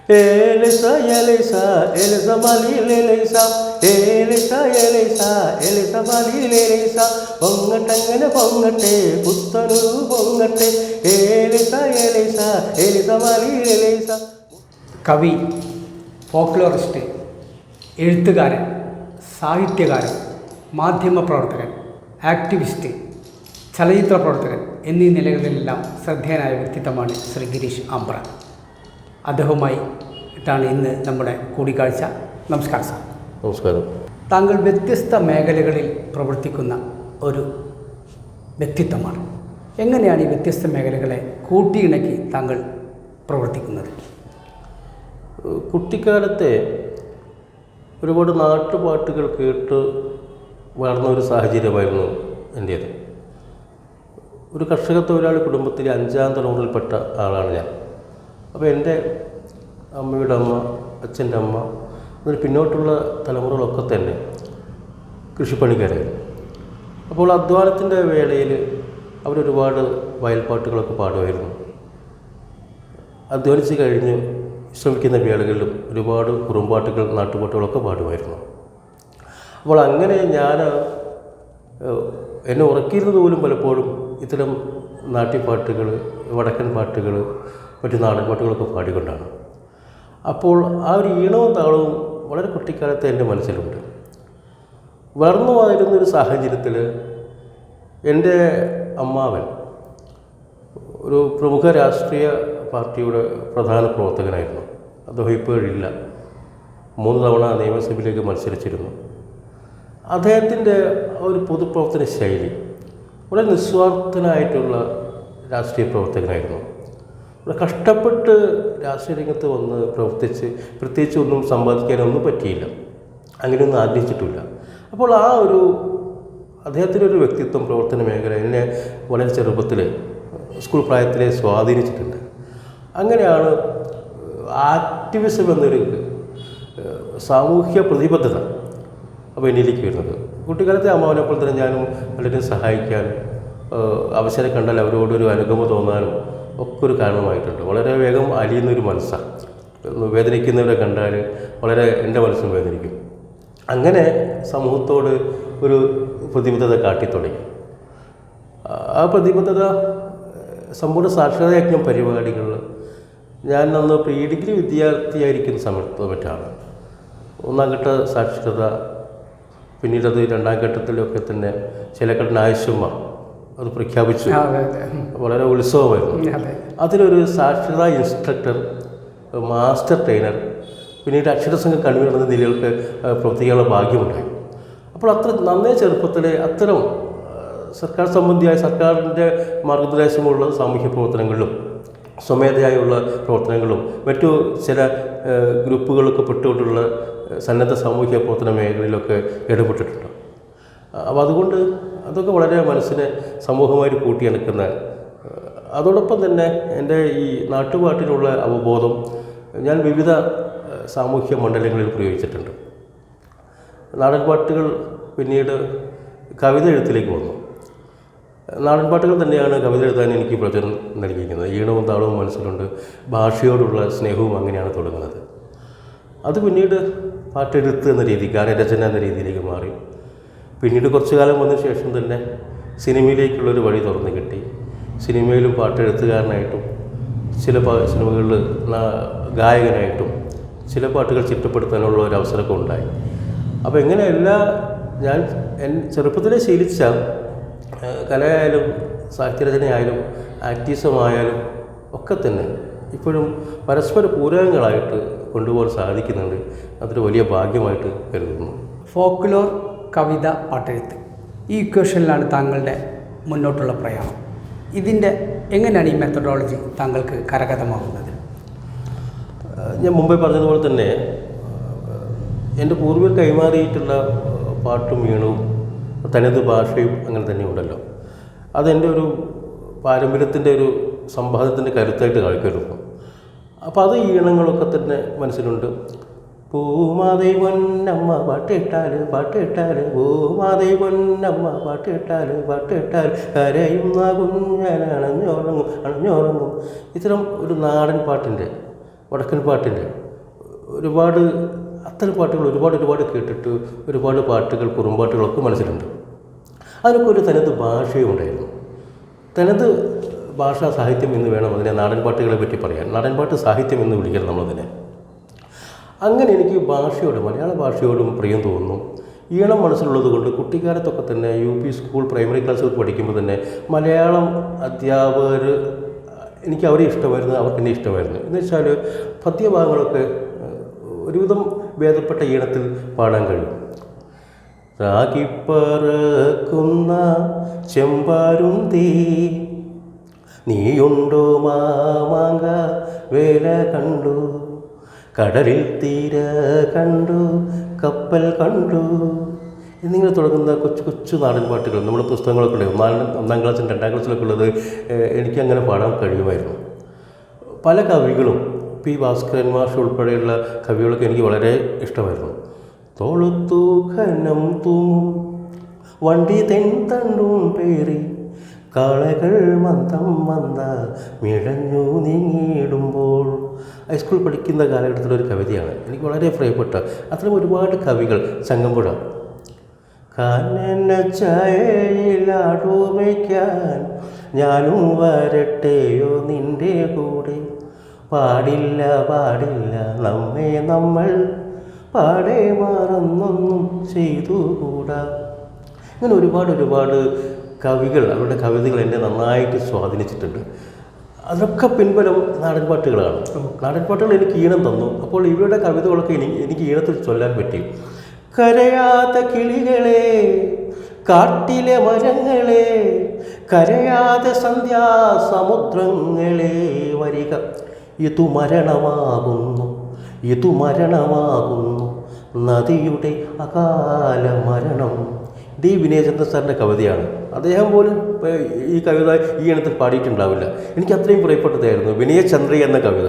Elisa, Elisa, Elisa Malili, Elisa, Elisa, Elisa, Elisa Malili, Elisa, Bongatangana Bongate, Puttanu Bongate, Elisa, Elisa, Elisa Malili, Elisa. കവി, ഫോക്ലോറിസ്റ്റ്, എഴുത്തുകാരൻ, സാഹിത്യകാരൻ, മാധ്യമപ്രവർത്തകൻ, activist, ചലച്ചിത്ര പ്രവർത്തകൻ എന്നീ നിലകളിലെല്ലാം ശ്രദ്ധേയനായ വ്യക്തിത്വമാണ് ശ്രീ ഗിരീഷ് ആമ്പ്ര. അദ്ദേഹവുമായിട്ടാണ് ഇന്ന് നമ്മുടെ കൂടിക്കാഴ്ച. നമസ്കാരം സാർ. നമസ്കാരം. താങ്കൾ വ്യത്യസ്ത മേഖലകളിൽ പ്രവർത്തിക്കുന്ന ഒരു വ്യക്തിത്വമാണ്. എങ്ങനെയാണ് ഈ വ്യത്യസ്ത മേഖലകളെ കൂട്ടിയിണക്കി താങ്കൾ പ്രവർത്തിക്കുന്നത്? കുട്ടിക്കാലത്തെ ഒരുപാട് നാട്ടുപാട്ടുകൾ കേട്ട് വളർന്ന ഒരു സാഹചര്യമായിരുന്നു എൻ്റേത്. ഒരു കർഷക തൊഴിലാളി കുടുംബത്തിലെ 5ാം തലമുറയിൽപ്പെട്ട ആളാണ് ഞാൻ. അപ്പോൾ എൻ്റെ അമ്മയുടെ അമ്മ, അച്ഛൻ്റെ അമ്മ, അതിന് പിന്നോട്ടുള്ള തലമുറകളൊക്കെ തന്നെ കൃഷിപ്പണിക്കാരായിരുന്നു. അപ്പോൾ അധ്വാനത്തിൻ്റെ വേളയിൽ അവരൊരുപാട് വയൽപ്പാട്ടുകളൊക്കെ പാടുമായിരുന്നു. അധ്വാനിച്ച് കഴിഞ്ഞ് ശ്രമിക്കുന്ന വേളകളിലും ഒരുപാട് കുറുമ്പാട്ടുകൾ, നാട്ടുപാട്ടുകളൊക്കെ പാടുമായിരുന്നു. അപ്പോൾ അങ്ങനെ ഞാൻ എന്നെ ഉറക്കിയിരുന്നത് പോലും പലപ്പോഴും ഇത്തരം നാട്യപ്പാട്ടുകൾ, വടക്കൻ പാട്ടുകൾ, മറ്റു നാടൻ പാട്ടുകളൊക്കെ പാടിക്കൊണ്ടാണ്. അപ്പോൾ ആ ഒരു ഈണവും താളവും വളരെ കുട്ടിക്കാലത്ത് എൻ്റെ മനസ്സിലുണ്ട്. വളർന്നു വരുന്നൊരു സാഹചര്യത്തിൽ എൻ്റെ അമ്മാവൻ ഒരു പ്രമുഖ രാഷ്ട്രീയ പാർട്ടിയുടെ പ്രധാന പ്രവർത്തകനായിരുന്നു. അദ്ദേഹം ഇപ്പോഴില്ല. 3 തവണ നിയമസഭയിലേക്ക് മത്സരിച്ചിരുന്നു. അദ്ദേഹത്തിൻ്റെ ഒരു പൊതുപ്രവർത്തന ശൈലി വളരെ നിസ്വാർത്ഥനായിട്ടുള്ള രാഷ്ട്രീയ പ്രവർത്തകനായിരുന്നു. വളരെ കഷ്ടപ്പെട്ട് രാഷ്ട്രീയ രംഗത്ത് വന്ന് പ്രവർത്തിച്ച് പ്രത്യേകിച്ച് ഒന്നും സമ്പാദിക്കാനൊന്നും പറ്റിയില്ല, അങ്ങനെയൊന്നും ആഗ്രഹിച്ചിട്ടില്ല. അപ്പോൾ ആ ഒരു അദ്ദേഹത്തിൻ്റെ ഒരു വ്യക്തിത്വം, പ്രവർത്തന മേഖല എന്നെ വളരെ ചെറുപ്പത്തിൽ സ്കൂൾ പ്രായത്തിലെ സ്വാധീനിച്ചിട്ടുണ്ട്. അങ്ങനെയാണ് ആക്ടിവിസം എന്നൊരു സാമൂഹ്യ പ്രതിബദ്ധത അപ്പോൾ എന്നിലേക്ക് വരുന്നത്. കുട്ടിക്കാലത്തെ അമ്മാവനെപ്പോൾ തന്നെ ഞാനും പലരും സഹായിക്കാനും അവസരം കണ്ടാൽ അവരോടൊരു അനുകമ്പ തോന്നാനും ഒക്കെ ഒരു കാരണമായിട്ടുണ്ട്. വളരെ വേഗം അലിയുന്നൊരു മനസ്സാണ്. വേദനിക്കുന്നവരെ കണ്ടാൽ വളരെ എൻ്റെ മനസ്സും വേദനിക്കും. അങ്ങനെ സമൂഹത്തോട് ഒരു പ്രതിബദ്ധത കാട്ടിത്തുടങ്ങി. ആ പ്രതിബദ്ധത സമ്പൂർണ്ണ സാക്ഷരതായജ്ഞം പരിപാടികൾ ഞാൻ അന്ന് പ്രീ ഡിഗ്രി വിദ്യാർത്ഥിയായിരിക്കുന്ന സമയത്ത് മറ്റാണ്. 1ാം ഘട്ട സാക്ഷരത, പിന്നീടത് 2ാം ഘട്ടത്തിലൊക്കെ തന്നെ ചിലക്കട്ടിന് ആവശ്യമ്മ അത് പ്രഖ്യാപിച്ചു. വളരെ ഉത്സവമായിരുന്നു. അതിലൊരു സാക്ഷരതാ ഇൻസ്ട്രക്ടർ, മാസ്റ്റർ ട്രെയിനർ, പിന്നീട് അക്ഷരസംഘ കൺവീനർ എന്ന നിലകൾക്ക് പ്രവർത്തിക്കാനുള്ള ഭാഗ്യമുണ്ടായി. അപ്പോൾ നന്നേ ചെറുപ്പത്തിലെ അത്തരം സർക്കാർ സംബന്ധിയായ സർക്കാരിൻ്റെ മാർഗനിർദ്ദേശമുള്ള സാമൂഹ്യ പ്രവർത്തനങ്ങളിലും സ്വമേധയായുള്ള പ്രവർത്തനങ്ങളും മറ്റു ചില ഗ്രൂപ്പുകളൊക്കെ പെട്ടുകൊണ്ടുള്ള സന്നദ്ധ സാമൂഹ്യ പ്രവർത്തന മേഖലയിലൊക്കെ ഇടപെട്ടിട്ടുണ്ട്. അപ്പോൾ അതുകൊണ്ട് അതൊക്കെ വളരെ മനസ്സിനെ സമൂഹമായിട്ട് കൂട്ടിയിണക്കുന്ന, അതോടൊപ്പം തന്നെ എൻ്റെ ഈ നാട്ടുപാട്ടിനുള്ള അവബോധം ഞാൻ വിവിധ സാമൂഹ്യ മണ്ഡലങ്ങളിൽ പ്രയോഗിച്ചിട്ടുണ്ട്. നാടൻ പാട്ടുകൾ പിന്നീട് കവിത എഴുത്തിലേക്ക് വന്നു. നാടൻ പാട്ടുകൾ തന്നെയാണ് കവിത എഴുതാൻ എനിക്ക് പ്രചോദനം നൽകിയിരിക്കുന്നത്. ഈണവും താളവും മനസ്സിലുണ്ട്, ഭാഷയോടുള്ള സ്നേഹവും അങ്ങനെയാണ് തുടങ്ങുന്നത്. അത് പിന്നീട് പാട്ടെഴുത്ത് എന്ന രീതി, ഗാനരചന എന്ന രീതിയിലേക്ക് മാറി. പിന്നീട് കുറച്ചു കാലം വന്നതിന് ശേഷം തന്നെ സിനിമയിലേക്കുള്ളൊരു വഴി തുറന്നു കിട്ടി. സിനിമയിലും പാട്ടെഴുത്തുകാരനായിട്ടും ചില സിനിമകളിൽ ഗായകനായിട്ടും ചില പാട്ടുകൾ ചിട്ടപ്പെടുത്താനുള്ള ഒരു അവസരമൊക്കെ ഉണ്ടായി. അപ്പോൾ ഇങ്ങനെയല്ല ഞാൻ ചെറുപ്പത്തിലെ ശീലിച്ച കലയായാലും സാഹിത്യരചനയായാലും ആക്ടിവിസമായാലും ഒക്കെ തന്നെ ഇപ്പോഴും പരസ്പര പൂരകങ്ങളായിട്ട് കൊണ്ടുപോകാൻ സാധിക്കുന്നുണ്ട്. അതൊരു വലിയ ഭാഗ്യമായിട്ട് കരുതുന്നു. ഫോക്ലോർ, കവിത, പാട്ടെഴുത്ത്, ഈ ഇക്വേഷനിലാണ് താങ്കളുടെ മുന്നോട്ടുള്ള പ്രയാണം. ഇതിൻ്റെ എങ്ങനെയാണ് ഈ മെത്തഡോളജി താങ്കൾക്ക് കരഗതമാകുന്നത്? ഞാൻ മുമ്പേ പറഞ്ഞതുപോലെ തന്നെ എൻ്റെ പൂർവികർ കൈമാറിയിട്ടുള്ള പാട്ടും ഈണവും തനത് ഭാഷയും അങ്ങനെ തന്നെ ഉണ്ടല്ലോ. അതെൻ്റെ ഒരു പാരമ്പര്യത്തിൻ്റെ ഒരു സമ്പാദ്യത്തിൻ്റെ കരുത്തായിട്ട് കാണിക്കരുന്നു. അപ്പോൾ അത് ഈണങ്ങളൊക്കെ തന്നെ മനസ്സിലുണ്ട്. പൂമാതൈ പൊന്നമ്മ പാട്ടിട്ടാൽ പാട്ടിട്ടാൽ, പൂമാതൈ പൊന്നമ്മ പാട്ടിട്ടാൽ പാട്ടിട്ടാൽ, കരയുന്ന കുഞ്ഞനണഞ്ഞുറങ്ങും അണഞ്ഞുറങ്ങും. ഇത്തരം ഒരു നാടൻ പാട്ടിൻ്റെ വടക്കൻ പാട്ടിൻ്റെ ഒരുപാട് അത്തരം പാട്ടുകൾ ഒരുപാട് കേട്ടിട്ട് ഒരുപാട് പാട്ടുകൾ കുറുമ്പാട്ടുകളൊക്കെ മനസ്സിലുണ്ട്. അതിനൊക്കെ ഒരു തനത് ഭാഷയും ഉണ്ടായിരുന്നു. തനത് ഭാഷാ സാഹിത്യം എന്ന് വേണം അതിനെ നാടൻ പാട്ടുകളെ പറ്റി പറയാൻ. നാടൻ പാട്ട് സാഹിത്യം എന്ന് വിളിക്കണം നമ്മളതിനെ. അങ്ങനെ എനിക്ക് ഭാഷയോട് മലയാള ഭാഷയോടും പ്രിയം തോന്നുന്നു. ഈണം മനസ്സിലുള്ളത് കൊണ്ട് കുട്ടിക്കാലത്തൊക്കെ തന്നെ UP സ്കൂൾ പ്രൈമറി ക്ലാസ്സിൽ പഠിക്കുമ്പോൾ തന്നെ മലയാളം അധ്യാപകർ എനിക്ക് അവരെ ഇഷ്ടമായിരുന്നു, അവർക്ക് എന്നെ ഇഷ്ടമായിരുന്നു. എന്ന് വെച്ചാൽ പദ്യഭാഗങ്ങളൊക്കെ ഒരുവിധം ഭേദപ്പെട്ട ഈണത്തിൽ പാടാൻ കഴിയും. രാഗിപ്പറക്കുന്ന ചെമ്പാരുന്തീ നീയുണ്ടോ മാമാങ്ക വേല കണ്ടു, കടലിൽ തീര കണ്ടു, കപ്പൽ കണ്ടു എന്നിങ്ങനെ തുടങ്ങുന്ന കൊച്ചു നാടൻ പാട്ടുകൾ നമ്മുടെ പുസ്തകങ്ങളൊക്കെ ഉണ്ട്. ഒന്നാം ക്ലാസ്സിലും 2ാം ക്ലാസ്സിലൊക്കെ ഉള്ളത് എനിക്കങ്ങനെ പാടാൻ കഴിയുമായിരുന്നു. പല കവികളും P. ഭാസ്കരൻ മാഷ് ഉൾപ്പെടെയുള്ള കവികളൊക്കെ എനിക്ക് വളരെ ഇഷ്ടമായിരുന്നു. തോളുത്തു ഘനം തൂങ്ങും വണ്ടി തെൻ തണ്ടും പേറി കാളകൾ മന്ദം മിഴഞ്ഞു നീങ്ങിയിടുമ്പോൾ. ഹൈസ്കൂൾ പഠിക്കുന്ന കാലഘട്ടത്തിലൊരു കവിതയാണ് എനിക്ക് വളരെ പ്രിയപ്പെട്ട. അത്തരം ഒരുപാട് കവികൾ. ചങ്ങമ്പുഴ കാനന ചായയിലാടുമയ്ക്കാൻ ഞാനും വരട്ടെയോ നിൻ്റെ കൂടെ, പാടില്ല നമ്മൾ പാടെ മറന്നൊന്നും ചെയ്തുകൂടാ. ഇങ്ങനെ ഒരുപാട് കവികൾ അവരുടെ കവിതകൾ എന്നെ നന്നായിട്ട് സ്വാധീനിച്ചിട്ടുണ്ട്. അതൊക്കെ പിൻബലം നാടൻ പാട്ടുകളാണ്. നാടൻ പാട്ടുകൾ എനിക്ക് ഈണം തന്നു. അപ്പോൾ ഇവരുടെ കവിതകളൊക്കെ എനിക്ക് ഈണത്തിൽ ചൊല്ലാൻ പറ്റി. കരയാത്ത കിളികളെ, കാട്ടിലെ മരങ്ങളെ, കരയാതെ സന്ധ്യാസമുദ്രങ്ങളെ വരിക, ഇതു മരണമാകുന്നു നദിയുടെ അകാല മരണം. D. വിനയചന്ദ്രൻ സാറിൻ്റെ കവിതയാണ്. അദ്ദേഹം പോലും ഈ കവിത ഈ ഇനത്തിൽ പാടിയിട്ടുണ്ടാവില്ല. എനിക്ക് അത്രയും പ്രിയപ്പെട്ടതായിരുന്നു വിനയചന്ദ്രി എന്ന കവിത.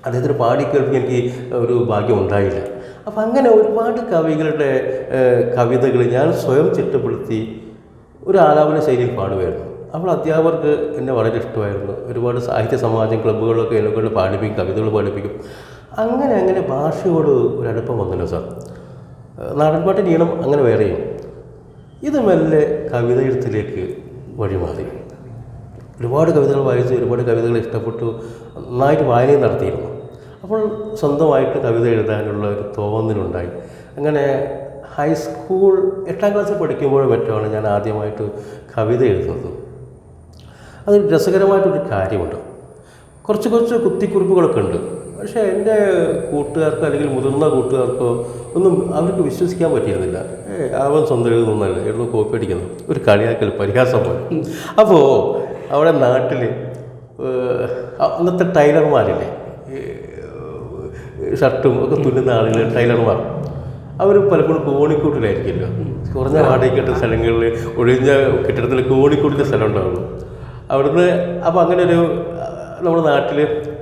അദ്ദേഹത്തിന് പാടിക്കേൾക്കാൻ എനിക്ക് ഒരു ഭാഗ്യം ഉണ്ടായില്ല. അപ്പം അങ്ങനെ ഒരുപാട് കവികളുടെ കവിതകൾ ഞാൻ സ്വയം ചിട്ടപ്പെടുത്തി ഒരു ആലാപന ശൈലിയിൽ പാടുമായിരുന്നു. അപ്പോൾ അധ്യാപകർക്ക് എന്നെ വളരെ ഇഷ്ടമായിരുന്നു. ഒരുപാട് സാഹിത്യ സമാജം ക്ലബ്ബുകളിലൊക്കെ എന്നെ കൊണ്ട് പാടിപ്പിക്കും, കവിതകൾ പാടിപ്പിക്കും. അങ്ങനെ ഭാഷയോട് ഒരടുപ്പം വന്നല്ലോ സാർ. നാടൻപാട്ടിൻ്റെ ഈണം അങ്ങനെ വേറെയും. ഇത് മെല്ലെ കവിത എഴുത്തിലേക്ക് വഴിമാറി. ഒരുപാട് കവിതകൾ വായിച്ചു, ഒരുപാട് കവിതകൾ ഇഷ്ടപ്പെട്ടു, നന്നായിട്ട് വായനയും നടത്തിയിരുന്നു. അപ്പോൾ സ്വന്തമായിട്ട് കവിത എഴുതാനുള്ള ഒരു തോന്നലുണ്ടായി. അങ്ങനെ ഹൈസ്കൂൾ 8ാം ക്ലാസ്സിൽ പഠിക്കുമ്പോഴും മറ്റുമാണ് ഞാൻ ആദ്യമായിട്ട് കവിത എഴുതുന്നത്. അതൊരു രസകരമായിട്ടൊരു കാര്യമുണ്ട്. കുറച്ച് കുത്തിക്കുറിപ്പുകളൊക്കെ ഉണ്ട്. പക്ഷേ എൻ്റെ കൂട്ടുകാർക്കോ അല്ലെങ്കിൽ മുതിർന്ന കൂട്ടുകാർക്കോ ഒന്നും അവർക്ക് വിശ്വസിക്കാൻ പറ്റിയിരുന്നില്ല. അവൻ സ്വന്തം എഴുതുന്നല്ല, എഴുതുന്ന കോപ്പി അടിക്കുന്നു, ഒരു കളിയാക്കൽ പരിഹാസം പോലെ. അപ്പോൾ അവിടെ നാട്ടിൽ അന്നത്തെ ടൈലർമാരില്ലേ, ഷർട്ടും ഒക്കെ തുന്നുന്ന ആളുകൾ, ടൈലർമാർ, അവർ പലപ്പോഴും കോണിക്കൂട്ടിലായിരിക്കുമല്ലോ. കുറഞ്ഞ വാടകയ്ക്കിട്ട സ്ഥലങ്ങളിൽ, ഒഴിഞ്ഞ കെട്ടിടത്തിൽ കോണിക്കൂട്ടിൻ്റെ സ്ഥലം ഉണ്ടാവുള്ളൂ അവിടുന്ന്. അപ്പോൾ അങ്ങനെ നമ്മുടെ നാട്ടിൽ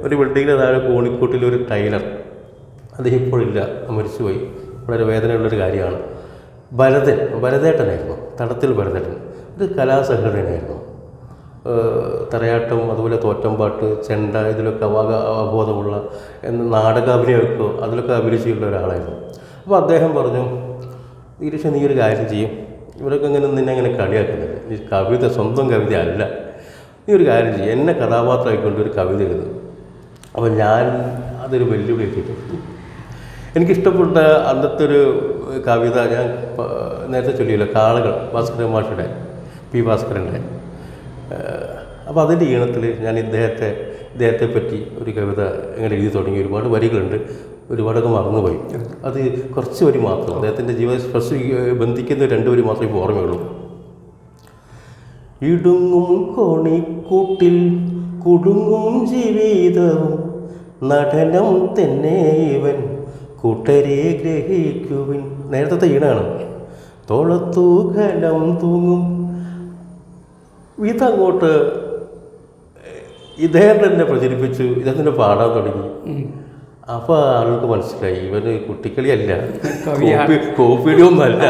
ഒരു ബിൽഡിങ്ങിൻ്റെ താഴെ കോണിക്കൂട്ടിലൊരു ടൈലർ, അദ്ദേഹം ഇപ്പോഴില്ല, മരിച്ചുപോയി. വളരെ വേദനയുള്ളൊരു കാര്യമാണ്. ഭരതേട്ടനായിരുന്നു, തടത്തിൽ ഭരതേട്ടൻ. ഒരു കലാസംഘടനയായിരുന്നു. തറയാട്ടം, അതുപോലെ തോറ്റംപാട്ട്, ചെണ്ട, ഇതിലൊക്കെ അവബോധമുള്ള നാടകാഭിനയമൊക്കെ അതിലൊക്കെ അഭിരുചിയുള്ള ഒരാളായിരുന്നു. അപ്പോൾ അദ്ദേഹം പറഞ്ഞു, ഈരീഷ നീ ഒരു കാര്യം ചെയ്യും, ഇവരൊക്കെ ഇങ്ങനെ നിന്നെ അങ്ങനെ കളിയാക്കുന്നില്ല, ഈ കവിത സ്വന്തം കവിത അല്ല, നീ ഒരു കാര്യം ചെയ്യും, എന്നെ കഥാപാത്രമായിക്കൊണ്ട് ഒരു കവിത എഴുതും. അപ്പോൾ ഞാൻ അതൊരു വെല്ലുവിളി എത്തിയിട്ടുണ്ട്. എനിക്കിഷ്ടപ്പെട്ട അന്നത്തെ ഒരു കവിത ഞാൻ നേരത്തെ ചൊല്ലിയല്ലോ, കാളകൾ, ഭാസ്കരൻ മാഷയുടെ, P. ഭാസ്കരൻ്റെ. അപ്പോൾ അതിൻ്റെ ഈണത്തിൽ ഞാൻ ഇദ്ദേഹത്തെ പറ്റി ഒരു കവിത ഇങ്ങനെ എഴുതി തുടങ്ങി. ഒരുപാട് വരികളുണ്ട്, ഒരുപാടൊക്കെ മറന്നുപോയി. അത് കുറച്ച് വരി മാത്രം, അദ്ദേഹത്തിൻ്റെ സ്പർശ ബന്ധിക്കുന്ന 2 വരി മാത്രമേ ഇപ്പോൾ ഓർമ്മയുള്ളൂ. ഇടുങ്ങും കോണിക്കൂട്ടിൽ കുടുങ്ങും ജീവിതവും നടനം തന്നെ ഇവൻ കൂട്ടരെ ഗ്രഹിക്കുവിൻ. നേരത്തെ ഈണാണ്. തോളത്തു ഘനം തൂങ്ങും. ഇതങ്ങോട്ട് ഇദ്ദേഹം തന്നെ പ്രചരിപ്പിച്ചു, ഇദ്ദേഹത്തിൻ്റെ പാടാൻ തുടങ്ങി. അപ്പോൾ ആളുകൾക്ക് മനസ്സിലായി ഇവന് കുട്ടിക്കളിയല്ല, കോപ്പിയൊന്നുമല്ല.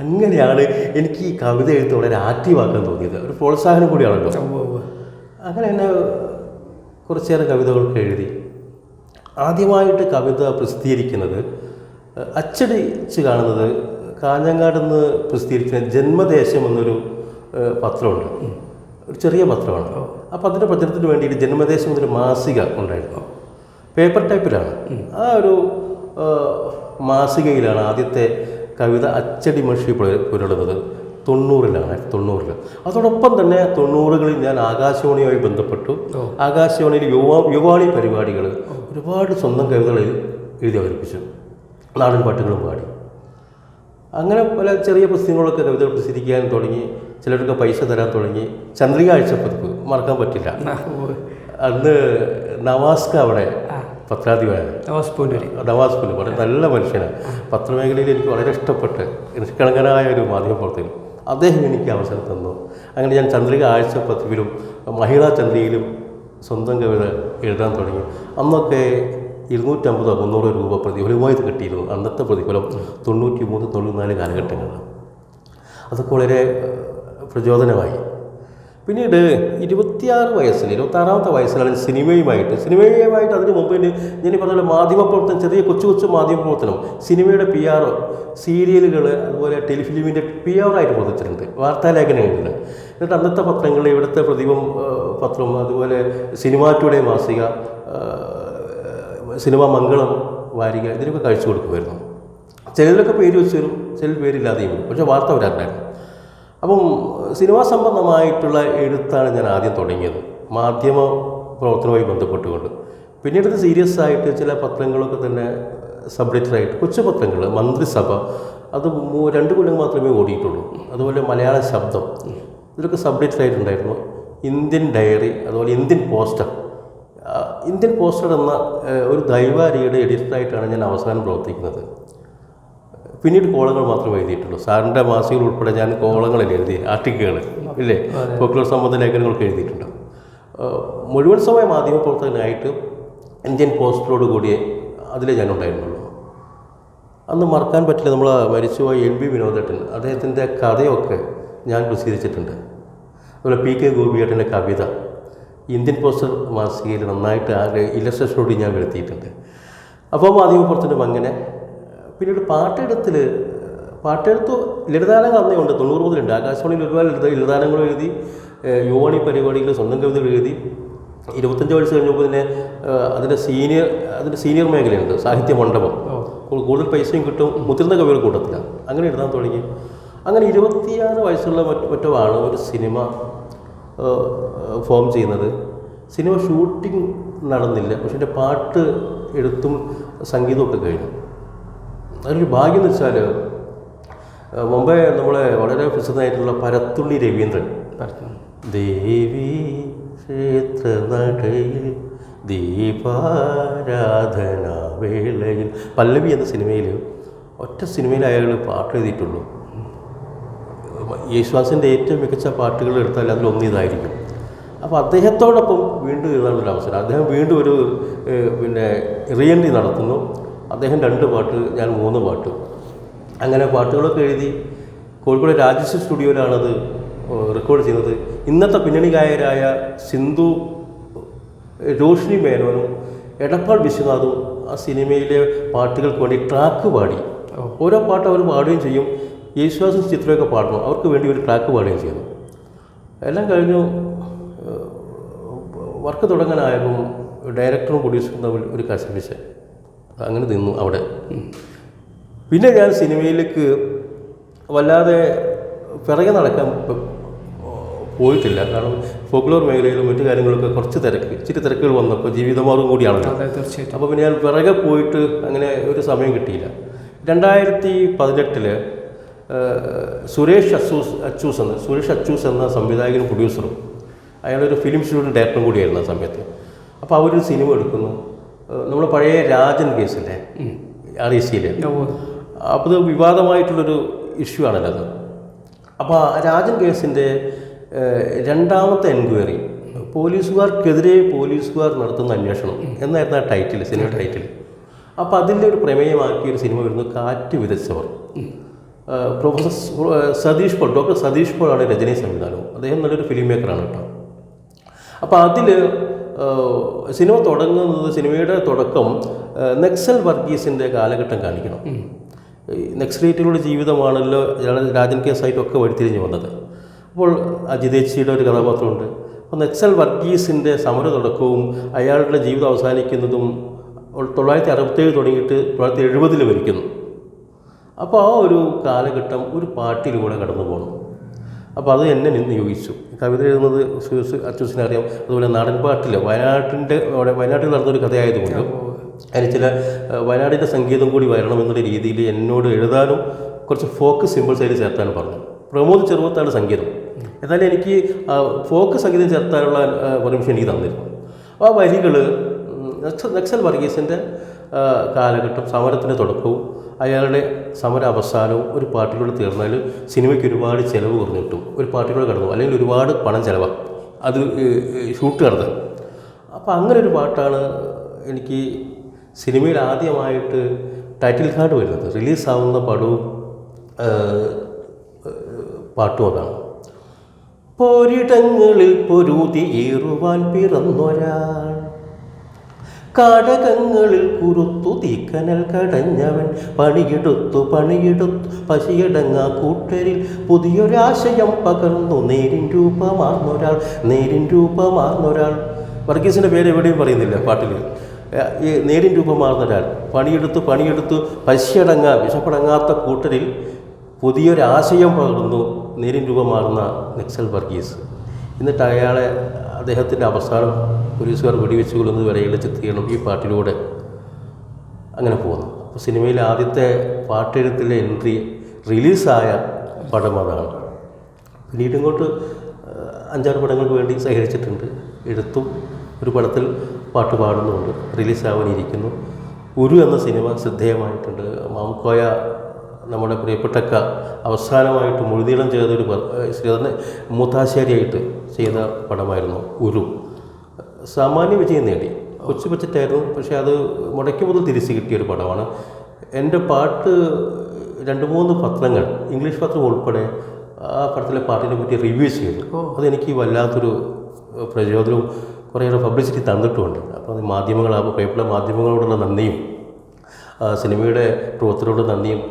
അങ്ങനെയാണ് എനിക്ക് ഈ കവിത എഴുത്ത് വളരെ ആക്റ്റീവാക്കാൻ തോന്നിയത്. ഒരു പ്രോത്സാഹനം കൂടിയാണല്ലോ. അങ്ങനെ തന്നെ കുറച്ചേറെ കവിതകളൊക്കെ എഴുതി. ആദ്യമായിട്ട് കവിത പ്രസിദ്ധീകരിക്കുന്നത് അച്ചടിച്ച് കാണുന്നത് കാഞ്ഞങ്ങാട് നിന്ന് പ്രസിദ്ധീകരിക്കുന്ന ജന്മദേശം എന്നൊരു പത്രമുണ്ട്. ഒരു ചെറിയ പത്രമാണ്. അപ്പോൾ അതിൻ്റെ പ്രചരണത്തിന് വേണ്ടിയിട്ട് ജന്മദേശം എന്നൊരു മാസിക ഉണ്ടായിരുന്നു. പേപ്പർ ടൈപ്പിലാണ്. ആ ഒരു മാസികയിലാണ് ആദ്യത്തെ കവിത അച്ചടി മഷി പുരളുന്നത്. 90 അതോടൊപ്പം തന്നെ 90കളിൽ ഞാൻ ആകാശവാണിയുമായി ബന്ധപ്പെട്ടു. ആകാശവാണിയിൽ യുവാണി പരിപാടികൾ ഒരുപാട് സ്വന്തം കവിതകൾ എഴുതി അവതരിപ്പിച്ചു. നാടൻ പാട്ടുകളും പാടി. അങ്ങനെ പല ചെറിയ പുസ്തകങ്ങളൊക്കെ കവിതകൾ പ്രസിദ്ധീകരിക്കാൻ തുടങ്ങി. ചിലർക്ക് പൈസ തരാൻ തുടങ്ങി. ചന്ദ്രിക ആഴ്ചപ്പതിപ്പ് മറക്കാൻ പറ്റില്ല. അന്ന് നവാസ്ക അവിടെ പത്രാധിപനാണ്. നവാസ് പുല്ലി വളരെ നല്ല മനുഷ്യനാണ്. പത്രമേഖലയിൽ എനിക്ക് വളരെ ഇഷ്ടപ്പെട്ട് നിഷ്കളങ്കനായ ഒരു മാധ്യമപ്രവർത്തകൻ. അദ്ദേഹം എനിക്ക് അവസരം തന്നു. അങ്ങനെ ഞാൻ ചന്ദ്രിക ആഴ്ചപ്പതിപ്പിലും മഹിളാ ചന്ദ്രികയിലും സ്വന്തം കവിത എഴുതാൻ തുടങ്ങി. അന്നൊക്കെ 250-300 രൂപ പ്രതിഫലമായി കിട്ടിയിരുന്നു. അന്നത്തെ പ്രതിഫലം 93-94 കാലഘട്ടങ്ങളിൽ. അതൊക്കെ വളരെ പ്രചോദനമായി. പിന്നീട് 26-ാമത്തെ വയസ്സിലാണ് സിനിമയുമായിട്ട് അതിന് മുമ്പ് ഞാൻ പറഞ്ഞ മാധ്യമപ്രവർത്തനം, ചെറിയ കൊച്ചു മാധ്യമപ്രവർത്തനം, സിനിമയുടെ PR, സീരിയലുകൾ, അതുപോലെ ടെലിഫിലിമിൻ്റെ PR ആയിട്ട് പ്രവർത്തിച്ചിട്ടുണ്ട്. വാർത്താലേഖനം എഴുതുന്നത്. എന്നിട്ട് അന്നത്തെ പത്രങ്ങളിൽ ഇവിടുത്തെ പ്രതിഭം പത്രം, അതുപോലെ സിനിമാ ടുഡേ മാസിക, സിനിമ മംഗളം വാരിക, ഇതിനൊക്കെ കഴിച്ചു കൊടുക്കുമായിരുന്നു. ചിലതിലൊക്കെ പേര് വെച്ച് വരും, ചില പേരില്ലാതെയും വരും. പക്ഷേ വാർത്ത വരാറുണ്ടായിരുന്നു. അപ്പം സിനിമാ സംബന്ധമായിട്ടുള്ള എഴുത്താണ് ഞാൻ ആദ്യം തുടങ്ങിയത്, മാധ്യമ പ്രവർത്തനവുമായി ബന്ധപ്പെട്ടുകൊണ്ട്. പിന്നീട് ഇത് സീരിയസ് ആയിട്ട് ചില പത്രങ്ങളൊക്കെ തന്നെ സബ് എഡിറ്ററായിട്ട്, കൊച്ചു പത്രങ്ങൾ, മന്ത്രിസഭ, അത് 2 കൊല്ലം മാത്രമേ ഓടിയിട്ടുള്ളൂ. അതുപോലെ മലയാള ശബ്ദം, ഇതിലൊക്കെ സബ് എഡിറ്ററായിട്ടുണ്ടായിരുന്നു. ഇന്ത്യൻ ഡയറി, അതുപോലെ ഇന്ത്യൻ പോസ്റ്റർ എന്ന ഒരു ദൈവാരിയുടെ എഡിറ്ററായിട്ടാണ് ഞാൻ അവസാനം പ്രവർത്തിക്കുന്നത്. പിന്നീട് കോളങ്ങൾ മാത്രമേ എഴുതിയിട്ടുള്ളൂ. സാറിൻ്റെ മാസികകൾ ഉൾപ്പെടെ ഞാൻ കോളങ്ങളിൽ എഴുതി, ആർട്ടിക്കിളുകൾ ഇല്ലേ, ഫോക്ലോർ സംബന്ധ ലേഖനങ്ങളൊക്കെ എഴുതിയിട്ടുണ്ട്. മുഴുവൻ സമയ മാധ്യമപ്രവർത്തകനായിട്ട് ഇന്ത്യൻ പോസ്റ്ററോട് കൂടി അതിലേ ഞാനുണ്ടായിരുന്നുള്ളൂ. അന്ന് മറക്കാൻ പറ്റില്ല, നമ്മൾ മരിച്ചുപോയ LB വിനോദേട്ടൻ, അദ്ദേഹത്തിൻ്റെ കഥയൊക്കെ ഞാൻ പ്രസിദ്ധീകരിച്ചിട്ടുണ്ട്. അതുപോലെ PK ഗോപിയേട്ടൻ്റെ കവിത ഇന്ത്യൻ പോസ്റ്റർ മാസികയിൽ നന്നായിട്ട് ഇലസ്ട്രേഷനോട് ഞാൻ വരുത്തിയിട്ടുണ്ട്. അപ്പോൾ മാധ്യമപ്രവർത്തനം അങ്ങനെ. പിന്നീട് പാട്ടെഴുത്ത് ലളിതാനങ്ങൾ അന്നേ ഉണ്ട്. 90 മുതലുണ്ട്. ആകാശവാണിയിൽ ഒരുപാട് ലളിതാനങ്ങൾ എഴുതി, യുവാണി പരിപാടികൾ സ്വന്തം കവിതകൾ എഴുതി. 25 വയസ്സ് കഴിഞ്ഞപ്പോൾ തന്നെ അതിൻ്റെ സീനിയർ മേഖലയുണ്ട്, സാഹിത്യ മണ്ഡപം. കൂടുതൽ പൈസയും കിട്ടും, മുതിർന്ന കവികൾ കൂട്ടത്തില്ല. അങ്ങനെ എഴുതാൻ തുടങ്ങി. അങ്ങനെ 26 വയസ്സുള്ള മറ്റോ ആണ് ഒരു സിനിമ ഫോം ചെയ്യുന്നത്. സിനിമ ഷൂട്ടിംഗ് നടന്നില്ല, പക്ഷേ എൻ്റെ പാട്ട് എഴുത്തും സംഗീതമൊക്കെ കഴിഞ്ഞു. അതിലൊരു ഭാഗ്യം എന്ന് വെച്ചാൽ, മുമ്പേ നമ്മളെ വളരെ പ്രസിദ്ധമായിട്ടുള്ള പരത്തുള്ളി രവീന്ദ്രൻ, ദേവി ക്ഷേത്ര നടയിൽ ദീപാരാധന വേളയിൽ, പല്ലവി എന്ന സിനിമയിൽ, ഒറ്റ സിനിമയിൽ അയാൾ പാട്ട് എഴുതിയിട്ടുള്ളൂ. യേശുദാസിൻ്റെ ഏറ്റവും മികച്ച പാട്ടുകൾ എടുത്താൽ അതിലൊന്ന് ഇതായിരിക്കും. അപ്പോൾ അദ്ദേഹത്തോടൊപ്പം വീണ്ടും എഴുതാനുള്ളൊരു അവസരം. അദ്ദേഹം വീണ്ടും ഒരു റീഎൻട്രി നടത്തുന്നു. അദ്ദേഹം 2 പാട്ട്, ഞാൻ 3 പാട്ട്. അങ്ങനെ പാട്ടുകളൊക്കെ എഴുതി കോഴിക്കോട് രാജശ്രീ സ്റ്റുഡിയോയിലാണത് റെക്കോർഡ് ചെയ്യുന്നത്. ഇന്നത്തെ പിന്നണി ഗായകരായ സിന്ധു, രോഷിനി മേനോനും എടപ്പാൾ വിശ്വനാഥും ആ സിനിമയിലെ പാട്ടുകൾക്ക് വേണ്ടി ട്രാക്ക് പാടി. ഓരോ പാട്ട് അവർ പാടുകയും ചെയ്യും. യേശുദാസും ചിത്രമൊക്കെ പാടണം, അവർക്ക് വേണ്ടി ഒരു ട്രാക്ക് പാടുകയും ചെയ്യുന്നു. എല്ലാം കഴിഞ്ഞു. വർക്ക് തുടങ്ങാനായപ്പോൾ ഡയറക്ടറും പ്രൊഡ്യൂസറും തമ്മിൽ ഒരു കശപിശ. അങ്ങനെ നിന്നു അവിടെ. പിന്നെ ഞാൻ സിനിമയിലേക്ക് വല്ലാതെ പിറകെ നടക്കാൻ പോയിട്ടില്ല. കാരണം ഫോക്ലോർ മേഖലയിലും മറ്റു കാര്യങ്ങളൊക്കെ കുറച്ച് ഇച്ചിരി തിരക്കുകൾ വന്നപ്പോൾ ജീവിതമാർഗം കൂടിയാണല്ലോ. അപ്പോൾ പിന്നെ ഞാൻ പിറകെ പോയിട്ട് അങ്ങനെ ഒരു സമയം കിട്ടിയില്ല. 2018 സുരേഷ് അച്ചൂസ് എന്ന സംവിധായകനും പ്രൊഡ്യൂസറും, അയാളൊരു ഫിലിം സ്റ്റുഡിയോ ഡയറക്ടറും കൂടിയായിരുന്നു ആ സമയത്ത്. അപ്പോൾ അവരൊരു സിനിമ എടുക്കുന്നു. നമ്മൾ പഴയ രാജൻ കേസില്ലേ, RECയിലെ, അപ്പോൾ ഇത് വിവാദമായിട്ടുള്ളൊരു ഇഷ്യൂ ആണല്ലോ അത്. അപ്പോൾ രാജൻ കേസിൻ്റെ 2ാമത്തെ എൻക്വയറി, പോലീസുകാർക്കെതിരെ പോലീസുകാർ നടത്തുന്ന അന്വേഷണം എന്നായിരുന്നു ആ ടൈറ്റിൽ, സിനിമ ടൈറ്റിൽ. അപ്പോൾ അതിൻ്റെ ഒരു പ്രമേയമാക്കിയൊരു സിനിമ വരുന്നു, കാറ്റ് വിതച്ചവർ. പ്രൊഫസർ സതീഷ് പോൾ, ഡോക്ടർ സതീഷ് പോളാണ് രചനയും സംവിധാനവും. അദ്ദേഹം നല്ലൊരു ഫിലിം മേക്കറാണ് കേട്ടോ. അപ്പോൾ അതിൽ സിനിമ തുടങ്ങുന്നത്, സിനിമയുടെ തുടക്കം നക്സൽ വർഗീസിൻ്റെ കാലഘട്ടം കാണിക്കണം. നക്സലേറ്റുകളുടെ ജീവിതമാണല്ലോ രാജൻ കേസായിട്ടൊക്കെ വഴിത്തിരിഞ്ഞ് വന്നത്. അപ്പോൾ അജിതേച്ചിയുടെ ഒരു കഥാപാത്രമുണ്ട്. അപ്പോൾ നക്സൽ വർഗീസിൻ്റെ സമര തുടക്കവും അയാളുടെ ജീവിതം അവസാനിക്കുന്നതും 1967 തുടങ്ങിയിട്ട് 1970 മരിക്കുന്നു. അപ്പോൾ ആ ഒരു കാലഘട്ടം ഒരു പാട്ടിലൂടെ കടന്നു പോകണം. അപ്പോൾ അത് എന്നെ നിയോഗിച്ചു. കവിത എഴുതുന്നത് അച്ചൂസിനെ അറിയാം. അതുപോലെ നാടൻ പാട്ടിൽ വയനാട്ടിൽ നടന്നൊരു കഥയായതുകൊണ്ട് അതിന് ചില വയനാടിൻ്റെ സംഗീതം കൂടി വരണമെന്നുള്ള രീതിയിൽ എന്നോട് എഴുതാനും കുറച്ച് ഫോക്ക് സിമ്പിൾസ് അതിൽ ചേർത്താനും പറഞ്ഞു. പ്രമോദ് ചെറുവത്താണ് സംഗീതം. എന്നാലും എനിക്ക് ഫോക്ക് സംഗീതം ചേർത്താനുള്ള പെർമിഷൻ എനിക്ക് തന്നിരുന്നു. ആ വരികൾ നക്സൽ വർഗീസിൻ്റെ കാലഘട്ടം, സമരത്തിൻ്റെ തുടക്കവും അയാളുടെ സമര അവസാനവും ഒരു പാട്ടിലൂടെ തീർന്നാൽ സിനിമയ്ക്ക് ഒരുപാട് ചിലവ് കുറഞ്ഞു കിട്ടും. ഒരു പാട്ടിലൂടെ കടന്നു, അല്ലെങ്കിൽ ഒരുപാട് പണം ചിലവാണ് അത് ഷൂട്ട് നടന്നത്. അപ്പോൾ അങ്ങനെ ഒരു പാട്ടാണ് എനിക്ക് സിനിമയിൽ ആദ്യമായിട്ട് ടൈറ്റിൽ കാർഡ് വരുന്നത്. റിലീസാവുന്ന പടവും പാട്ടും അതാണ്. പോരിടങ്ങളിൽ പൊരുതി ഏറുവാൻ പിറന്നൊരാൾ, കാടകങ്ങളിൽ കുറുത്തു തീക്കനൽ കടഞ്ഞവൻ, പണിയെടുത്തു പശിയടങ്ങാ കൂട്ടരിൽ പുതിയൊരാശയം പകർന്നു നേരിൻ രൂപമാർന്നൊരാൾ. വർഗീസിൻ്റെ പേര് എവിടെയും പറയുന്നില്ല പാട്ടിൽ. ഈ നേരിൻ രൂപമാർന്നൊരാൾ, പണിയെടുത്തു വിശപ്പടങ്ങാത്ത കൂട്ടരിൽ പുതിയൊരാശയം പകർന്നു നേരിൻ രൂപമാർന്ന നക്സൽ വർഗീസ്. എന്നിട്ട് അദ്ദേഹത്തിൻ്റെ അവസാനം പോലീസുകാർ വെടിവെച്ച് കൊല്ലുന്നത് വരെയുള്ള ചിത്രീകരണം ഈ പാട്ടിലൂടെ അങ്ങനെ പോകുന്നു. അപ്പോൾ സിനിമയിലെ ആദ്യത്തെ പാട്ടെഴുത്തിലെ എൻട്രി റിലീസായ പടം അതാണ്. പിന്നീട് ഇങ്ങോട്ട് 5-6 പടങ്ങൾക്ക് വേണ്ടി സഹകരിച്ചിട്ടുണ്ട്. എഴുത്തും ഒരു പടത്തിൽ പാട്ട് പാടുന്നുമുണ്ട്. റിലീസാവാനിരിക്കുന്നു. ഉരു എന്ന സിനിമ ശ്രദ്ധേയമായിട്ടുണ്ട്. മാമുക്കോയ നമ്മുടെ പ്രിയപ്പെട്ടക്ക അവസാനമായിട്ട് മുഴുനീളം ചെയ്തൊരു ശ്രീധരനെ മൂത്താശ്ശേരിയായിട്ട് ചെയ്ത പടമായിരുന്നു ഉരു. സാമാന്യ വിജയം നേടി. കൊച്ചു ബഡ്ജറ്റായിരുന്നു, പക്ഷേ അത് മുടക്കി മുതൽ തിരിച്ചു കിട്ടിയൊരു പടമാണ്. എൻ്റെ പാട്ട് 2-3 പത്രങ്ങൾ, ഇംഗ്ലീഷ് പത്രം ഉൾപ്പെടെ ആ പടത്തിലെ പാട്ടിനെ പറ്റി റിവ്യൂ ചെയ്തു. അതെനിക്ക് വല്ലാത്തൊരു പ്രചോദനവും കുറേയേറെ പബ്ലിസിറ്റി തന്നിട്ടുമുണ്ട്. അപ്പോൾ അത് പ്രിയപ്പെട്ട മാധ്യമങ്ങളോടുള്ള നന്ദിയും സിനിമയുടെ പ്രവർത്തനത്തോട് നന്ദിയും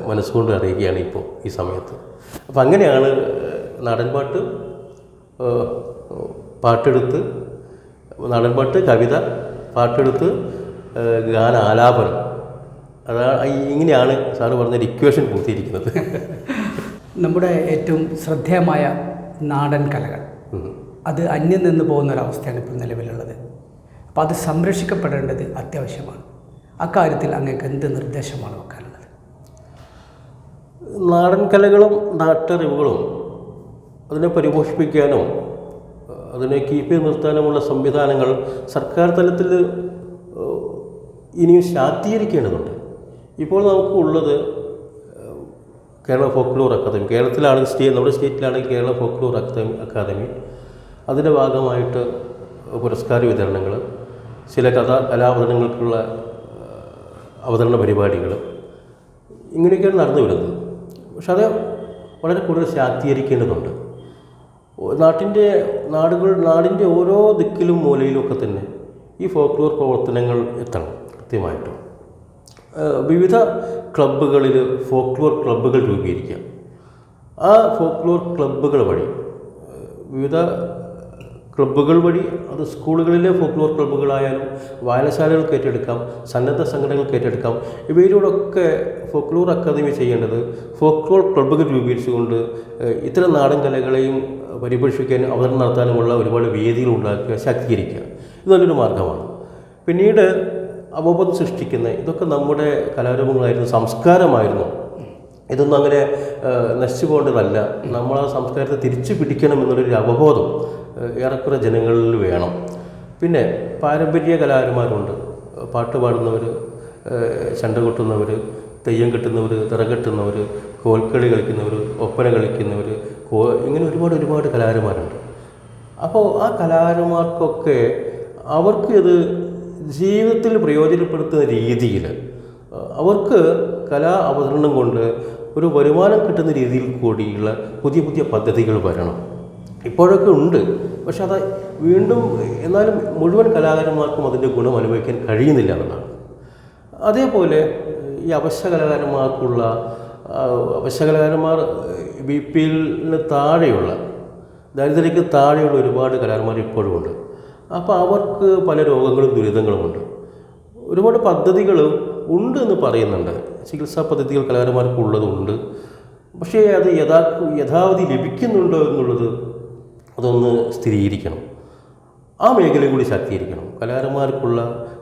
മനസ്സുകൊണ്ട് അറിയുകയാണ് ഇപ്പോൾ ഈ സമയത്ത്. അപ്പം അങ്ങനെയാണ് നാടൻപാട്ട്, നാടൻപാട്ട്, കവിത, പാട്ടെടുത്ത്, ഗാനാലാപനം, ഇങ്ങനെയാണ് സാറ് പറഞ്ഞ ഇക്വേഷൻ പൂർത്തിയിരിക്കുന്നത്. നമ്മുടെ ഏറ്റവും ശ്രദ്ധേയമായ നാടൻ കലകൾ അത് അന്യം നിന്ന് പോകുന്നൊരവസ്ഥയാണ് ഇപ്പോൾ നിലവിലുള്ളത്. അപ്പോൾ അത് സംരക്ഷിക്കപ്പെടേണ്ടത് അത്യാവശ്യമാണ്. അക്കാര്യത്തിൽ അങ്ങേക്ക് എന്ത് നിർദ്ദേശമാണ് വെക്കാനുള്ളത്? നാടൻ കലകളും നാട്ടറിവുകളും അതിനെ പരിപോഷിപ്പിക്കാനും അതിനെ കീപ്പ് ചെയ്ത് നിർത്താനുമുള്ള സംവിധാനങ്ങൾ സർക്കാർ തലത്തിൽ ഇനിയും ശാക്തീകരിക്കേണ്ടതുണ്ട്. ഇപ്പോൾ നമുക്കുള്ളത് കേരള ഫോക്ലോർ അക്കാദമി. കേരളത്തിലാണെങ്കിൽ നമ്മുടെ സ്റ്റേറ്റിലാണെങ്കിൽ കേരള ഫോക്ലോർ അക്കാദമി. അതിൻ്റെ ഭാഗമായിട്ട് പുരസ്കാര വിതരണങ്ങൾ, ചില കലാവതരണങ്ങൾക്കുള്ള അവതരണ പരിപാടികൾ, ഇങ്ങനെയൊക്കെയാണ് നടന്നു വരുന്നത്. പക്ഷെ അത് വളരെ കൂടുതൽ ശാക്തീകരിക്കേണ്ടതുണ്ട്. നാടിൻ്റെ ഓരോ ദിക്കിലും മൂലയിലുമൊക്കെ തന്നെ ഈ ഫോക്ലോർ പ്രവർത്തനങ്ങൾ എത്തണം കൃത്യമായിട്ടും. വിവിധ ക്ലബ്ബുകളിൽ ഫോക്ലോർ ക്ലബ്ബുകൾ രൂപീകരിക്കുക. ആ ഫോക്ലോർ ക്ലബ്ബുകൾ വഴി, വിവിധ ക്ലബ്ബുകൾ വഴി, അത് സ്കൂളുകളിലെ ഫോക്ലോർ ക്ലബ്ബുകളായാലും വായനശാലകൾക്ക് ഏറ്റെടുക്കാം, സന്നദ്ധ സംഘടനകൾക്ക് ഏറ്റെടുക്കാം. ഇവയിലൂടെയൊക്കെ ഫോക്ലോർ അക്കാദമി ചെയ്യേണ്ടത് ഫോക്ലോർ ക്ലബ്ബുകൾ രൂപീകരിച്ചുകൊണ്ട് ഇത്തരം നാടൻ കലകളെയും പരിപോഷിപ്പിക്കാനും അവതരണം നടത്താനുമുള്ള ഒരുപാട് വേദികൾ ഉണ്ടാക്കുക, ശാക്തീകരിക്കുക. ഇത് നല്ലൊരു മാർഗമാണ്. പിന്നീട് അവബോധം സൃഷ്ടിക്കുന്ന ഇതൊക്കെ നമ്മുടെ കലാരൂപങ്ങളായിരുന്നു, സംസ്കാരമായിരുന്നു. ഇതൊന്നും അങ്ങനെ നശിച്ചു പോകേണ്ടതല്ല. നമ്മൾ ആ സംസ്കാരത്തെ തിരിച്ചു പിടിക്കണം എന്നുള്ളൊരു അവബോധം ഏറെക്കുറെ ജനങ്ങളിൽ വേണം. പിന്നെ പാരമ്പര്യ കലാകാരന്മാരുണ്ട്. പാട്ട് പാടുന്നവർ, ചണ്ട കൊട്ടുന്നവർ, തെയ്യം കെട്ടുന്നവർ, തിറ കെട്ടുന്നവർ, കോൽക്കളി കളിക്കുന്നവർ, ഒപ്പന കളിക്കുന്നവർ, ഇങ്ങനെ ഒരുപാട് കലാകാരന്മാരുണ്ട്. അപ്പോൾ ആ കലാകാരന്മാർക്കൊക്കെ അവർക്ക് ഇത് ജീവിതത്തിൽ പ്രയോജനപ്പെടുത്തുന്ന രീതിയിൽ അവർക്ക് കലാ അവതരണം കൊണ്ട് ഒരു വരുമാനം കിട്ടുന്ന രീതിയിൽ കൂടിയുള്ള പുതിയ പദ്ധതികൾ വരണം. ഇപ്പോഴൊക്കെ ഉണ്ട്, പക്ഷെ വീണ്ടും എന്നാലും മുഴുവൻ കലാകാരന്മാർക്കും അതിൻ്റെ ഗുണം അനുഭവിക്കാൻ കഴിയുന്നില്ല എന്നുള്ളതാണ്. അതേപോലെ ഈ അവശ്യ കലാകാരന്മാർ BPL-ന് താഴെയുള്ള ദരിദ്രർക്ക് താഴെയുള്ള ഒരുപാട് കലാകാരന്മാർ ഇപ്പോഴും ഉണ്ട്. അപ്പോൾ അവർക്ക് പല രോഗങ്ങളും ദുരിതങ്ങളുമുണ്ട്. ഒരുപാട് പദ്ധതികൾ ഉണ്ട് എന്ന് പറയുന്നുണ്ട്, ചികിത്സാ പദ്ധതികൾ കലാകാരന്മാർക്ക് ഉള്ളതുണ്ട്. പക്ഷേ അത് യഥാവധി ലഭിക്കുന്നുണ്ടോ എന്നുള്ളത് അതൊന്ന് സ്ഥിരീകരിക്കണം. ആ മേഖലയും കൂടി ശാക്തീകരിക്കണം. കലാകാരന്മാർക്കുള്ള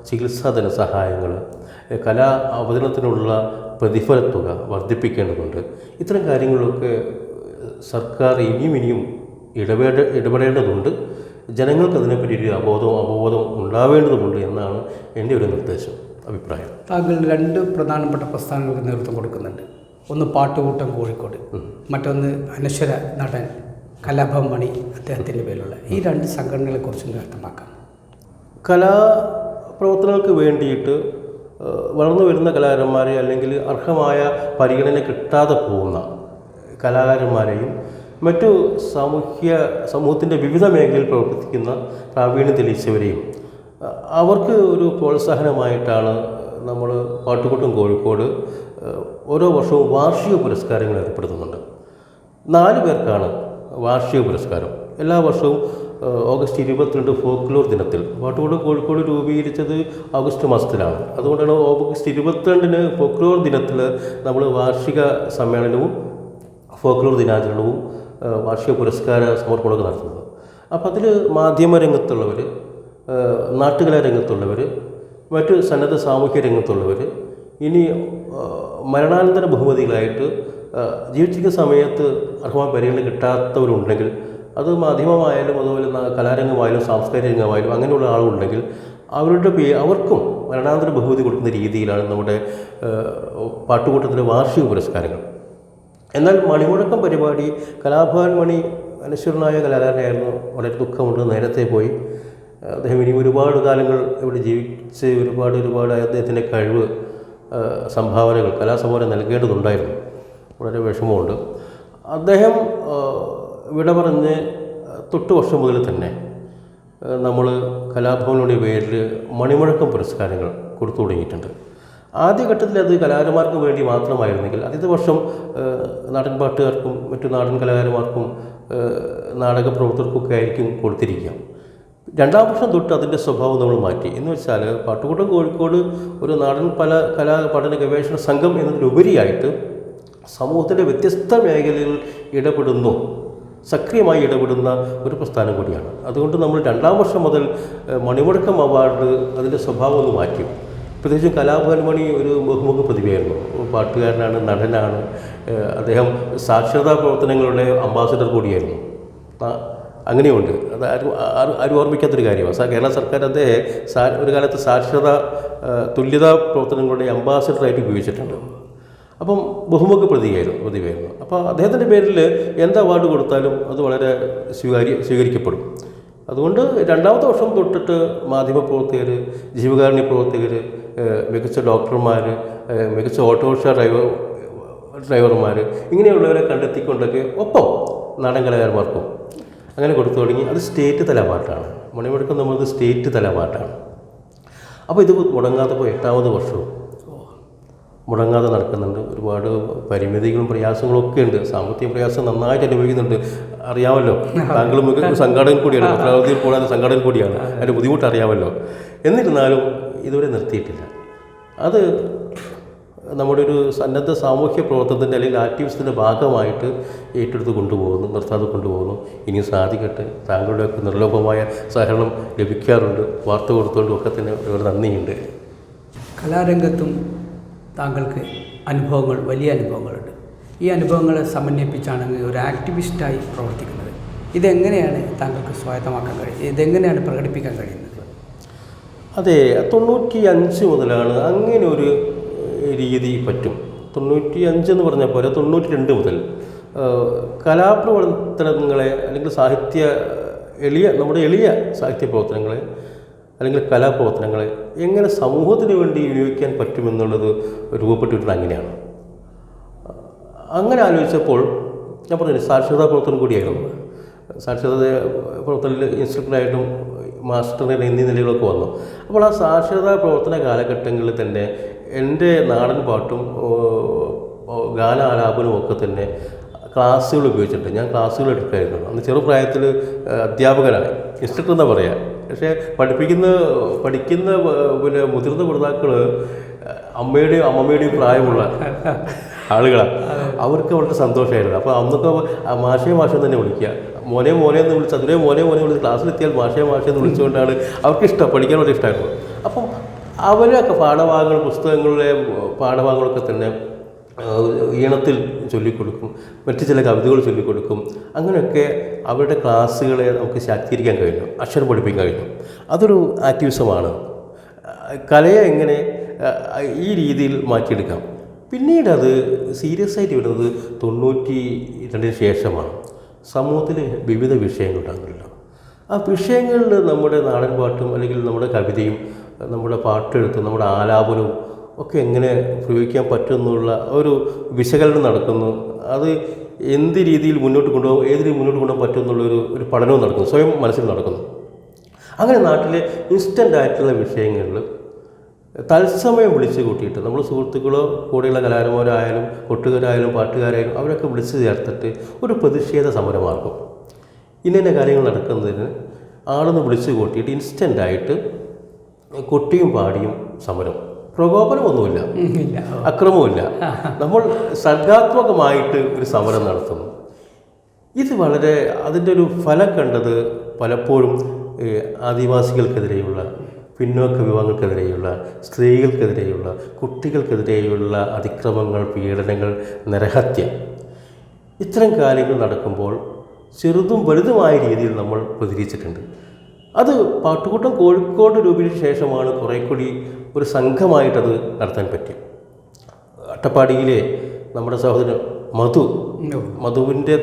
ചികിത്സാ ധനസഹായങ്ങൾ, കലാ അവതരണത്തിനുള്ള പ്രതിഫലത്തുക വർദ്ധിപ്പിക്കേണ്ടതുണ്ട്. ഇത്തരം കാര്യങ്ങളൊക്കെ സർക്കാർ ഇനിയും ഇടപെടേണ്ടതുണ്ട്. ജനങ്ങൾക്ക് അതിനെപ്പറ്റി ഒരു അവബോധം ഉണ്ടാവേണ്ടതുണ്ട് എന്നാണ് എൻ്റെ ഒരു അഭിപ്രായം. താങ്കൾ 2 പ്രധാനപ്പെട്ട പ്രസ്ഥാനങ്ങൾക്ക് നേതൃത്വം കൊടുക്കുന്നുണ്ട്. ഒന്ന് പാട്ടുകൂട്ടം കോഴിക്കോട്, മറ്റൊന്ന് അനശ്വര നടൻ കലാഭവൻ മണി അദ്ദേഹത്തിൻ്റെ പേരിലുള്ള ഈ 2 സംഘടനകളെക്കുറിച്ച് വ്യക്തമാക്കാം. കലാപ്രവർത്തനങ്ങൾക്ക് വേണ്ടിയിട്ട് വളർന്നു വരുന്ന കലാകാരന്മാരെ അല്ലെങ്കിൽ അർഹമായ പരിഗണന കിട്ടാതെ പോകുന്ന കലാകാരന്മാരെയും മറ്റു സമൂഹത്തിൻ്റെ വിവിധ മേഖലയിൽ പ്രവർത്തിക്കുന്ന പ്രാവീണ്യം തെളിയിച്ചവരെയും അവർക്ക് ഒരു പ്രോത്സാഹനമായിട്ടാണ് നമ്മൾ പാട്ടുകൂട്ടം കോഴിക്കോട് ഓരോ വർഷവും വാർഷിക പുരസ്കാരങ്ങൾ ഏർപ്പെടുത്തുന്നുണ്ട്. 4 പേർക്കാണ് വാർഷിക പുരസ്കാരം. എല്ലാ വർഷവും ഓഗസ്റ്റ് 22 ഫോക്ലോർ ദിനത്തിൽ, പാട്ടുകൂട്ടം കോഴിക്കോട് രൂപീകരിച്ചത് ഓഗസ്റ്റ് മാസത്തിലാണ്. അതുകൊണ്ടാണ് ഓഗസ്റ്റ് 22 ഫോക്ലോർ ദിനത്തിൽ നമ്മൾ വാർഷിക സമ്മേളനവും ഫോക്ലോർ ദിനാചരണവും വാർഷിക പുരസ്കാര സമർപ്പണമൊക്കെ നടത്തുന്നത്. അപ്പോൾ അതിൽ മാധ്യമരംഗത്തുള്ളവർ, നാട്ടുകലാരംഗത്തുള്ളവർ, മറ്റ് സന്നദ്ധ സാമൂഹ്യ രംഗത്തുള്ളവർ, ഇനി മരണാനന്തര ബഹുമതികളായിട്ട് ജീവിച്ചിരിക്കുന്ന സമയത്ത് അർഹമായ പരിഗണന കിട്ടാത്തവരുണ്ടെങ്കിൽ, അത് മാധ്യമമായാലും അതുപോലെ കലാരംഗമായാലും സാംസ്കാരിക രംഗമായാലും അങ്ങനെയുള്ള ആളുകളുണ്ടെങ്കിൽ അവർക്കും മരണാനന്തര ബഹുമതി കൊടുക്കുന്ന രീതിയിലാണ് നമ്മുടെ പാട്ടുകൂട്ടത്തിലെ വാർഷിക പുരസ്കാരങ്ങൾ. എന്നാൽ മണിമുഴക്കം പരിപാടി, കലാഭവൻ മണി അനശ്വരനായ കലാകാരനായിരുന്നു. വളരെ ദുഃഖമുണ്ട്, നേരത്തെ പോയി. അദ്ദേഹം ഇനി ഒരുപാട് കാലങ്ങൾ ഇവിടെ ജീവിച്ച് ഒരുപാട് അദ്ദേഹത്തിൻ്റെ കഴിവ്, സംഭാവനകൾ, കലാസംഭാവന നൽകേണ്ടതുണ്ടായിരുന്നു. വളരെ വിഷമമുണ്ട്. അദ്ദേഹം വിട പറഞ്ഞ് 8 വർഷം മുതൽ തന്നെ നമ്മൾ കലാഭവനുടെ പേരിൽ മണിമുഴക്കം പുരസ്കാരങ്ങൾ കൊടുത്തു തുടങ്ങിയിട്ടുണ്ട്. ആദ്യഘട്ടത്തിൽ അത് കലാകാരന്മാർക്ക് വേണ്ടി മാത്രമായിരുന്നെങ്കിൽ ആദ്യത്തെ വർഷം നാടൻ പാട്ടുകാർക്കും മറ്റു നാടൻ കലാകാരന്മാർക്കും നാടക പ്രവർത്തകർക്കൊക്കെ ആയിരിക്കും കൊടുത്തിരിക്കുക. 2ാം വർഷം തൊട്ട് അതിൻ്റെ സ്വഭാവം നമ്മൾ മാറ്റി. എന്ന് വെച്ചാൽ പാട്ടുകൂട്ടം കോഴിക്കോട് ഒരു നാടൻ കലാ പഠന ഗവേഷണ സംഘം എന്നതിലുപരിയായിട്ട് സമൂഹത്തിൻ്റെ വ്യത്യസ്ത മേഖലകളിൽ സക്രിയമായി ഇടപെടുന്ന ഒരു പ്രസ്ഥാനം കൂടിയാണ്. അതുകൊണ്ട് നമ്മൾ 2ാം വർഷം മുതൽ മണിമുഴക്കം അവാർഡ് അതിൻ്റെ സ്വഭാവം ഒന്ന് മാറ്റി. പ്രത്യേകിച്ചും കലാഭവൻ മണി ഒരു ബഹുമുഖ പ്രതിഭയായിരുന്നു. പാട്ടുകാരനാണ്, നടനാണ്. അദ്ദേഹം സാക്ഷരതാ പ്രവർത്തനങ്ങളുടെ അംബാസിഡർ കൂടിയായിരുന്നു. അങ്ങനെയുണ്ട്. അത് ആരും ഓർമ്മിക്കാത്തൊരു കാര്യമാണ്. കേരള സർക്കാർ അദ്ദേഹം ഒരു കാലത്ത് സാക്ഷരതാ തുല്യതാ പ്രവർത്തനങ്ങളുടെ അംബാസിഡറായിട്ട് ഉപയോഗിച്ചിട്ടുണ്ട്. അപ്പം ബഹുമുഖ പ്രതിഭയായിരുന്നു. അപ്പോൾ അദ്ദേഹത്തിൻ്റെ പേരിൽ എന്ത് അവാർഡ് കൊടുത്താലും അത് വളരെ സ്വീകരിക്കപ്പെടും. അതുകൊണ്ട് 2ാമത്തെ വർഷം തൊട്ടിട്ട് മാധ്യമപ്രവർത്തകർ, ജീവകാരുണ്യ പ്രവർത്തകർ, മികച്ച ഡോക്ടർമാർ, മികച്ച ഓട്ടോറിക്ഷ ഡ്രൈവർമാർ, ഇങ്ങനെയുള്ളവരെ കണ്ടെത്തിക്കൊണ്ടൊക്കെ ഒപ്പം നാടൻ കലാകാരന്മാർക്കും അങ്ങനെ കൊടുത്തു തുടങ്ങി. അത് സ്റ്റേറ്റ് തല അവാർഡാണ്. മണിമുഴക്കം നമ്മളത് സ്റ്റേറ്റ് തല അവാർഡാണ്. അപ്പോൾ ഇത് മുടങ്ങാതെ ഇപ്പോൾ 8ാമത് വർഷവും മുടങ്ങാതെ നടക്കുന്നുണ്ട്. ഒരുപാട് പരിമിതികളും പ്രയാസങ്ങളും ഒക്കെ ഉണ്ട്. സാമ്പത്തിക പ്രയാസം നന്നായിട്ട് അനുഭവിക്കുന്നുണ്ട്. അറിയാമല്ലോ, താങ്കളും സംഘാടകൻ കൂടിയാണ്, പത്രാവധിയിൽ കൂടാതെ സംഘാടകൻ കൂടിയാണ്. അതിൻ്റെ ബുദ്ധിമുട്ട് അറിയാമല്ലോ. എന്നിരുന്നാലും ഇതുവരെ നിർത്തിയിട്ടില്ല. അത് നമ്മുടെ ഒരു സന്നദ്ധ സാമൂഹ്യ പ്രവർത്തനത്തിൻ്റെ അല്ലെങ്കിൽ ആക്ടിവിസത്തിൻ്റെ ഭാഗമായിട്ട് ഏറ്റെടുത്ത് കൊണ്ടുപോകുന്നു, നിർത്താതെ കൊണ്ടുപോകുന്നു. ഇനിയും സാധിക്കട്ടെ. താങ്കളുടെയൊക്കെ നിർലോഭമായ സഹകരണം ലഭിക്കാറുണ്ട്. വാർത്ത കൊടുത്തുകൊണ്ടും ഒക്കെ തന്നെ ഒരു നന്ദിയുണ്ട്. കലാരംഗത്തും താങ്കൾക്ക് വലിയ അനുഭവങ്ങളുണ്ട്. ഈ അനുഭവങ്ങളെ സമന്വയിപ്പിച്ചാണ് ഒരു ആക്ടിവിസ്റ്റായി പ്രവർത്തിക്കുന്നത്. ഇതെങ്ങനെയാണ് താങ്കൾക്ക് സ്വായത്തമാക്കാൻ കഴിയുന്നത്? ഇതെങ്ങനെയാണ് പ്രകടിപ്പിക്കാൻ കഴിയുന്നത്? അതെ, 95 മുതലാണ് അങ്ങനെ ഒരു രീതി പറ്റും. 95 എന്ന് പറഞ്ഞാൽ പോലെ 92 മുതൽ കലാപ്രവർത്തനങ്ങളെ അല്ലെങ്കിൽ നമ്മുടെ എളിയ സാഹിത്യ പ്രവർത്തനങ്ങളെ അല്ലെങ്കിൽ കലാപ്രവർത്തനങ്ങളെ എങ്ങനെ സമൂഹത്തിന് വേണ്ടി വിനിയോഗിക്കാൻ പറ്റുമെന്നുള്ളത് രൂപപ്പെട്ടിട്ടുള്ളത് അങ്ങനെയാണ്. അങ്ങനെ ആലോചിച്ചപ്പോൾ ഞാൻ പറഞ്ഞു സാക്ഷരതാ പ്രവർത്തനം കൂടിയായിരുന്നു. സാക്ഷരത പ്രവർത്തനത്തിൽ ഇൻസ്ട്രക്ടറായിട്ടും മാസ്റ്റർ എന്നീ നിലകളൊക്കെ വന്നു. അപ്പോൾ ആ സാക്ഷരതാ പ്രവർത്തന കാലഘട്ടങ്ങളിൽ തന്നെ എൻ്റെ നാടൻ പാട്ടും ഗാനാലാപനവും ഒക്കെ തന്നെ ക്ലാസ്സുകൾ ഉപയോഗിച്ചിട്ടുണ്ട്. ഞാൻ ക്ലാസ്സുകൾ എടുക്കുമായിരുന്നു. അന്ന് ചെറുപ്രായത്തിൽ അധ്യാപകനാണ്, ഇൻസ്ട്രക്ടർ എന്നാ പറയാം. പക്ഷേ പഠിക്കുന്ന പിന്നെ മുതിർന്ന പഠിതാക്കൾ അമ്മയുടെയും അമ്മമ്മയുടെയും പ്രായമുള്ള ആളുകളാണ്. അവർക്ക് വളരെ സന്തോഷമായിരുന്നു. അപ്പോൾ അന്നൊക്കെ മാഷേ തന്നെ വിളിക്കുക, മോനെ എന്ന് വിളിച്ച് അതിനെ മോനെ വിളിച്ച് ക്ലാസ്സിലെത്തിയാൽ മാഷേ എന്ന് വിളിച്ചുകൊണ്ടാണ് അവർക്ക് ഇഷ്ടം, പഠിക്കാൻ വളരെ ഇഷ്ടമായിരുന്നു. അപ്പം അവരൊക്കെ പാഠഭാഗങ്ങൾ, പുസ്തകങ്ങളിലെ പാഠഭാഗങ്ങളൊക്കെ തന്നെ ഈണത്തിൽ ചൊല്ലിക്കൊടുക്കും, മറ്റു ചില കവിതകൾ ചൊല്ലിക്കൊടുക്കും. അങ്ങനെയൊക്കെ അവരുടെ ക്ലാസ്സുകളെ നമുക്ക് ശാക്തീകരിക്കാൻ കഴിഞ്ഞു, അക്ഷരം പഠിപ്പിക്കാൻ കഴിഞ്ഞു. അതൊരു ആക്ടിവിസമാണ്. കലയെ എങ്ങനെ ഈ രീതിയിൽ മാറ്റിയെടുക്കാം. പിന്നീട് അത് സീരിയസ് ആയിട്ട് വരുന്നത് 92 ശേഷമാണ്. സമൂഹത്തിൽ വിവിധ വിഷയങ്ങളുണ്ടാകുമല്ലോ. ആ വിഷയങ്ങളിൽ നമ്മുടെ നാടൻ പാട്ടും അല്ലെങ്കിൽ നമ്മുടെ കവിതയും നമ്മുടെ പാട്ടെഴുത്തും നമ്മുടെ ആലാപനവും ഒക്കെ എങ്ങനെ പ്രയോഗിക്കാൻ പറ്റുമെന്നുള്ള ഒരു വിശകലനം നടക്കുന്നു. അത് എന്ത് രീതിയിൽ മുന്നോട്ട് കൊണ്ടുപോകും, ഏത് രീതിയിൽ മുന്നോട്ട് കൊണ്ടുപോകാൻ പറ്റുമെന്നുള്ളൊരു പഠനവും നടക്കുന്നു, സ്വയം മനസ്സിൽ നടക്കുന്നു. അങ്ങനെ നാട്ടിലെ ഇൻസ്റ്റൻ്റ് ആയിട്ടുള്ള വിഷയങ്ങളിൽ തത്സമയം വിളിച്ച് കൂട്ടിയിട്ട് നമ്മൾ സുഹൃത്തുക്കളോ കൂടെയുള്ള കലാകാരന്മാരായാലും കൊട്ടുകാരായാലും പാട്ടുകാരായാലും അവരൊക്കെ വിളിച്ച് ചേർത്തിട്ട് ഒരു പ്രതിഷേധ സമരമാർക്കും. ഇന്ന കാര്യങ്ങൾ നടക്കുന്നതിന് ആളൊന്ന് വിളിച്ച് കൂട്ടിയിട്ട് ഇൻസ്റ്റൻ്റായിട്ട് കൊട്ടിയും പാടിയും സമരം. പ്രകോപനമൊന്നുമില്ല, അക്രമവുമില്ല, നമ്മൾ സർഗാത്മകമായിട്ട് ഒരു സമരം നടത്തുന്നു. ഇത് വളരെ അതിൻ്റെ ഒരു ഫലം കണ്ടത് പലപ്പോഴും ആദിവാസികൾക്കെതിരെയുള്ള, പിന്നോക്ക വിഭാഗങ്ങൾക്കെതിരെയുള്ള, സ്ത്രീകൾക്കെതിരെയുള്ള, കുട്ടികൾക്കെതിരെയുള്ള അതിക്രമങ്ങൾ, പീഡനങ്ങൾ, നരഹത്യ, ഇത്തരം കാര്യങ്ങൾ നടക്കുമ്പോൾ ചെറുതും വലുതുമായ രീതിയിൽ നമ്മൾ പ്രതികരിച്ചിട്ടുണ്ട്. അത് പാട്ടുകൂട്ടം കോഴിക്കോട് രൂപീകരിച്ച ശേഷമാണ് കുറേ കൂടി ഒരു സംഘമായിട്ടത് നടത്താൻ പറ്റും. അട്ടപ്പാടിയിലെ നമ്മുടെ സഹോദരൻ മധുവിൻ്റെ